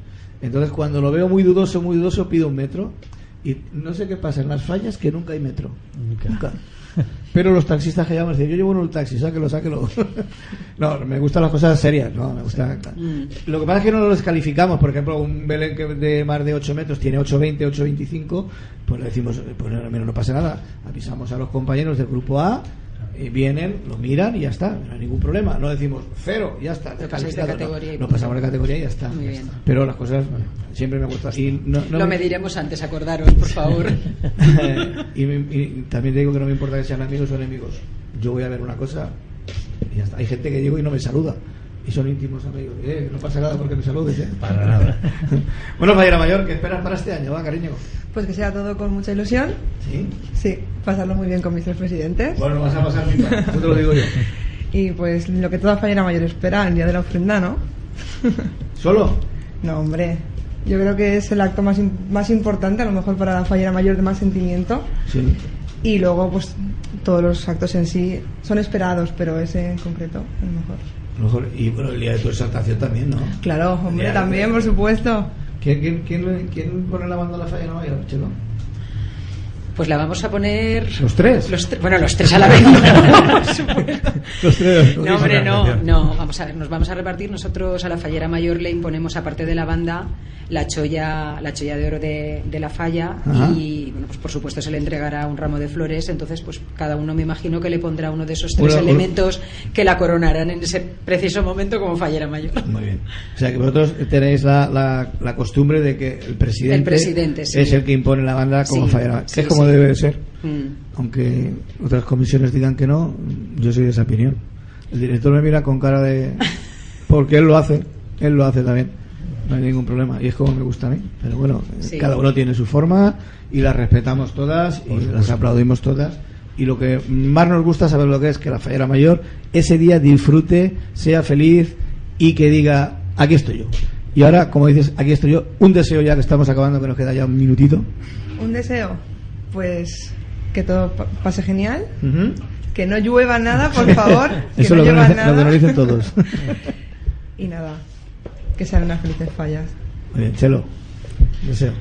Entonces cuando lo veo muy dudoso pido 1 metro y no sé qué pasa en las fallas, que nunca hay metro. Nunca. Pero los taxistas que llaman dicen, yo llevo en el taxi, sáquelo. No, me gustan las cosas serias, no, me gusta. Lo que pasa es que no lo descalificamos. Por ejemplo, un Belén que de más de 8 metros tiene 8,20, 8,25, pues le decimos, pues al menos no pasa nada. Avisamos a los compañeros del grupo A Y vienen, lo miran y ya está, no hay ningún problema. No decimos 0, ya está. No pasáis de categoría. No pasamos de categoría y ya está. Muy bien. Pero las cosas siempre me cuesta. Y lo mediremos antes, acordaros, por favor. y también digo que no me importa que sean amigos o enemigos. Yo voy a ver una cosa y ya está. Hay gente que llego y no me saluda. Y son íntimos amigos. No pasa nada porque me saludes, Para nada. Bueno, Fallera Mayor, ¿qué esperas para este año, cariño? Pues que sea todo con mucha ilusión. Sí, pasarlo muy bien con mis 3 presidentes. Bueno, vas a pasar bien, eso te lo digo yo. Y pues lo que toda Fallera Mayor espera, el día de la ofrenda, ¿no? ¿Solo? No, hombre. Yo creo que es el acto más importante, a lo mejor para la Fallera Mayor, de más sentimiento. Sí. Y luego, pues todos los actos en sí son esperados, pero ese en concreto es el mejor. Y bueno, el día de tu exaltación también, ¿no? Claro, hombre, también, por supuesto. ¿Quién pone la banda a la Fallera Mayor, Chelo? Pues la vamos a poner... ¿Los 3? Bueno, los 3 a la vez. Los 3. No, hombre, no. Vamos a ver, nos vamos a repartir. Nosotros a la Fallera Mayor le imponemos, aparte de la banda, la cholla de oro de la falla. Ajá. Y bueno, pues por supuesto se le entregará un ramo de flores. Entonces, pues cada uno, me imagino, que le pondrá uno de esos 3 elementos que la coronarán en ese preciso momento como Fallera Mayor. Muy bien. O sea que vosotros tenéis la costumbre de que el presidente sí, es el que impone la banda como Fallera Mayor. Sí, es como debe de ser. Aunque otras comisiones digan que no, yo soy de esa opinión. El director me mira con cara de... porque él lo hace también. No hay ningún problema, y es como me gusta a mí. Pero bueno, cada uno tiene su forma y las respetamos todas y las aplaudimos todas. Y lo que más nos gusta saber lo que es que la Fallera Mayor ese día disfrute, sea feliz y que diga, aquí estoy yo. Y ahora, como dices, aquí estoy yo. Un deseo, ya que estamos acabando, que nos queda ya un minutito. Un deseo, pues que todo pase genial. Que no llueva nada, por favor. Que eso no es llueva nada. lo que nos dicen todos. Y nada, que sean unas felices fallas. Muy bien, Chelo, deseo.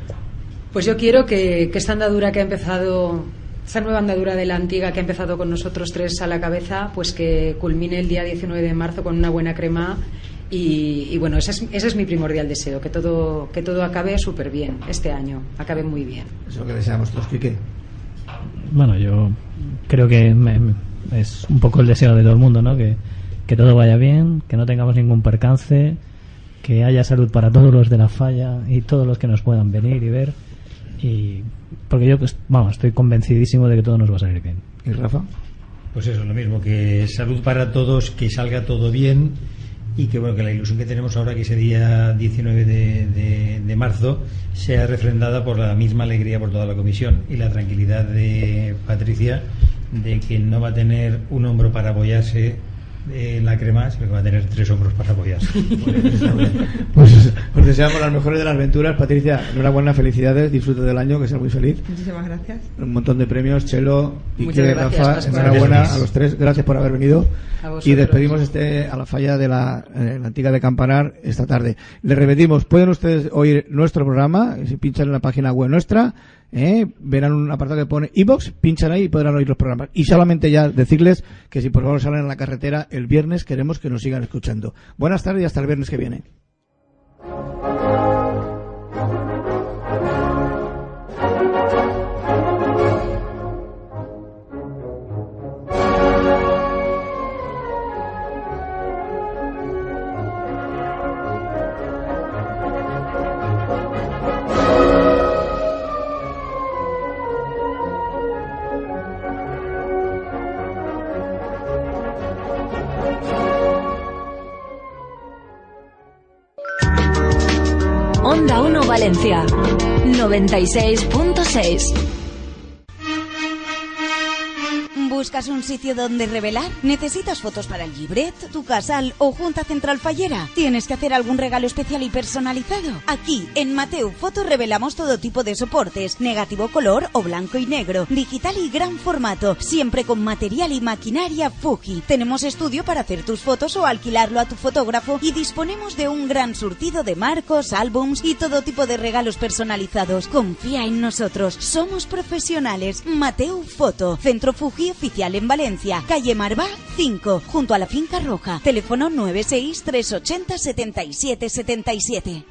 Pues yo quiero que esta andadura que ha empezado, esta nueva andadura de la Antiga que ha empezado con nosotros 3 a la cabeza, pues que culmine el día 19 de marzo con una buena crema. Y bueno, ese es mi primordial deseo, que todo acabe súper bien este año, acabe muy bien. Eso es lo que deseamos todos, Quique. Bueno, yo creo que es un poco el deseo de todo el mundo, ¿no? Que todo vaya bien, que no tengamos ningún percance, que haya salud para todos los de la falla y todos los que nos puedan venir y ver. Y porque yo, estoy convencidísimo de que todo nos va a salir bien. ¿Y Rafa? Pues eso, lo mismo, que salud para todos, que salga todo bien. Y que bueno, que la ilusión que tenemos ahora, que ese día 19 de marzo sea refrendada por la misma alegría por toda la comisión y la tranquilidad de Patricia de que no va a tener un hombro para apoyarse en la crema, sino que va a tener 3 hombros para apoyarse. Pues deseamos las mejores de las aventuras. Patricia, enhorabuena, felicidades, disfrute del año, que sea muy feliz. Muchísimas gracias. Un montón de premios, Chelo y Rafa, gracias, enhorabuena a los 3, gracias por haber venido. Y despedimos a la falla de la Antiga de Campanar esta tarde. Les repetimos, pueden ustedes oír nuestro programa, si pinchan en la página web nuestra, verán un apartado que pone iVoox, pinchan ahí y podrán oír los programas. Y solamente ya decirles que si por favor salen a la carretera el viernes, queremos que nos sigan escuchando. Buenas tardes y hasta el viernes que viene. Onda 1 Valencia 96.6. ¿Buscas un sitio donde revelar? ¿Necesitas fotos para el libret, tu casal o junta central fallera? ¿Tienes que hacer algún regalo especial y personalizado? Aquí, en Mateu Foto, revelamos todo tipo de soportes, negativo color o blanco y negro, digital y gran formato, siempre con material y maquinaria Fuji. Tenemos estudio para hacer tus fotos o alquilarlo a tu fotógrafo y disponemos de un gran surtido de marcos, álbums y todo tipo de regalos personalizados. Confía en nosotros, somos profesionales. Mateu Foto, Centro Fuji oficial en Valencia, calle Marvá 5, junto a la Finca Roja. Teléfono 96 380 77 77.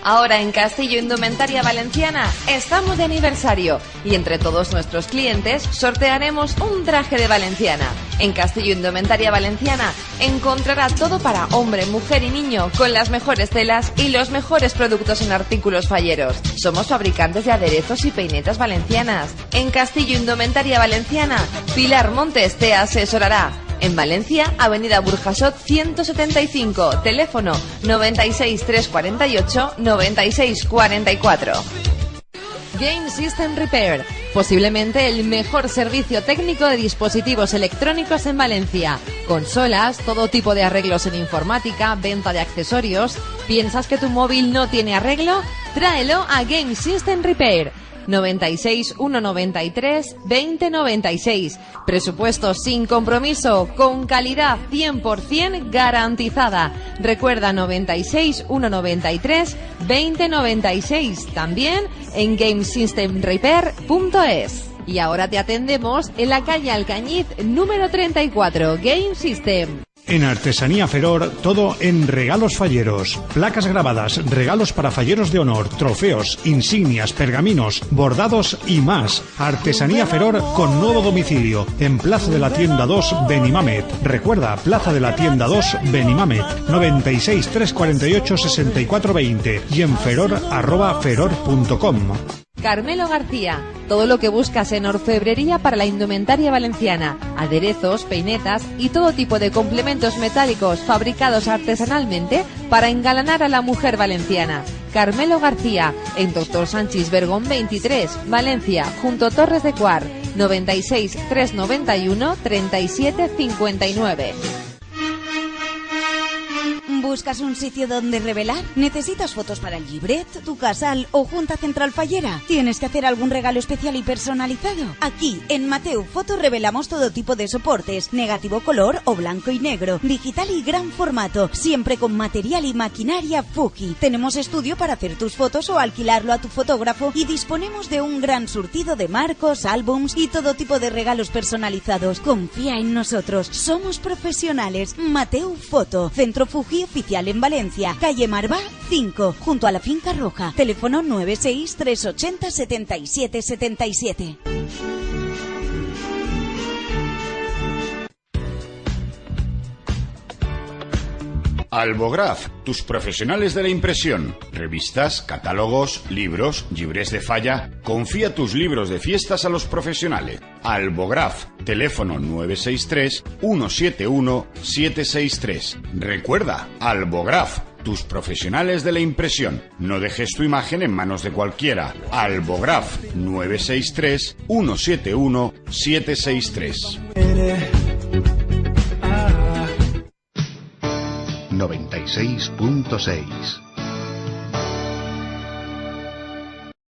Ahora en Castillo Indumentaria Valenciana estamos de aniversario y entre todos nuestros clientes sortearemos un traje de valenciana. En Castillo Indumentaria Valenciana encontrará todo para hombre, mujer y niño con las mejores telas y los mejores productos en artículos falleros. Somos fabricantes de aderezos y peinetas valencianas. En Castillo Indumentaria Valenciana, Pilar Montes te asesorará. En Valencia, Avenida Burjasot 175, teléfono 96 348 96 44. Game System Repair, posiblemente el mejor servicio técnico de dispositivos electrónicos en Valencia. Consolas, todo tipo de arreglos en informática, venta de accesorios. ¿Piensas que tu móvil no tiene arreglo? Tráelo a Game System Repair. 96 193 2096. Presupuesto sin compromiso, con calidad 100% garantizada. Recuerda 96 193 2096. También en GameSystemRepair.es. Y ahora te atendemos en la calle Alcañiz número 34, Game System. En Artesanía Feror, todo en regalos falleros. Placas grabadas, regalos para falleros de honor, trofeos, insignias, pergaminos, bordados y más. Artesanía Feror con nuevo domicilio. En Plaza de la Tienda 2, Benimamet. Recuerda, Plaza de la Tienda 2, Benimamet. 96 348 6420 y en feror@feror.com. Carmelo García, todo lo que buscas en orfebrería para la indumentaria valenciana, aderezos, peinetas y todo tipo de complementos metálicos fabricados artesanalmente para engalanar a la mujer valenciana. Carmelo García, en Doctor Sanchis Bergón 23, Valencia, junto a Torres de Cuar, 96 391 37 59. ¿Buscas un sitio donde revelar? ¿Necesitas fotos para el libret, tu casal o junta central fallera? ¿Tienes que hacer algún regalo especial y personalizado? Aquí, en Mateu Foto, revelamos todo tipo de soportes, negativo color o blanco y negro, digital y gran formato, siempre con material y maquinaria Fuji. Tenemos estudio para hacer tus fotos o alquilarlo a tu fotógrafo y disponemos de un gran surtido de marcos, álbums y todo tipo de regalos personalizados. Confía en nosotros, somos profesionales. Mateu Foto, Centro Fuji oficial en Valencia, calle Marvá 5, junto a la Finca Roja. Teléfono 96 380 77 77. Albograph, tus profesionales de la impresión. Revistas, catálogos, libros, llibres de falla. Confía tus libros de fiestas a los profesionales. Albograph, teléfono 963 171 763. Recuerda, Albograph, tus profesionales de la impresión. No dejes tu imagen en manos de cualquiera. Albograph, 963 171 763. 96.6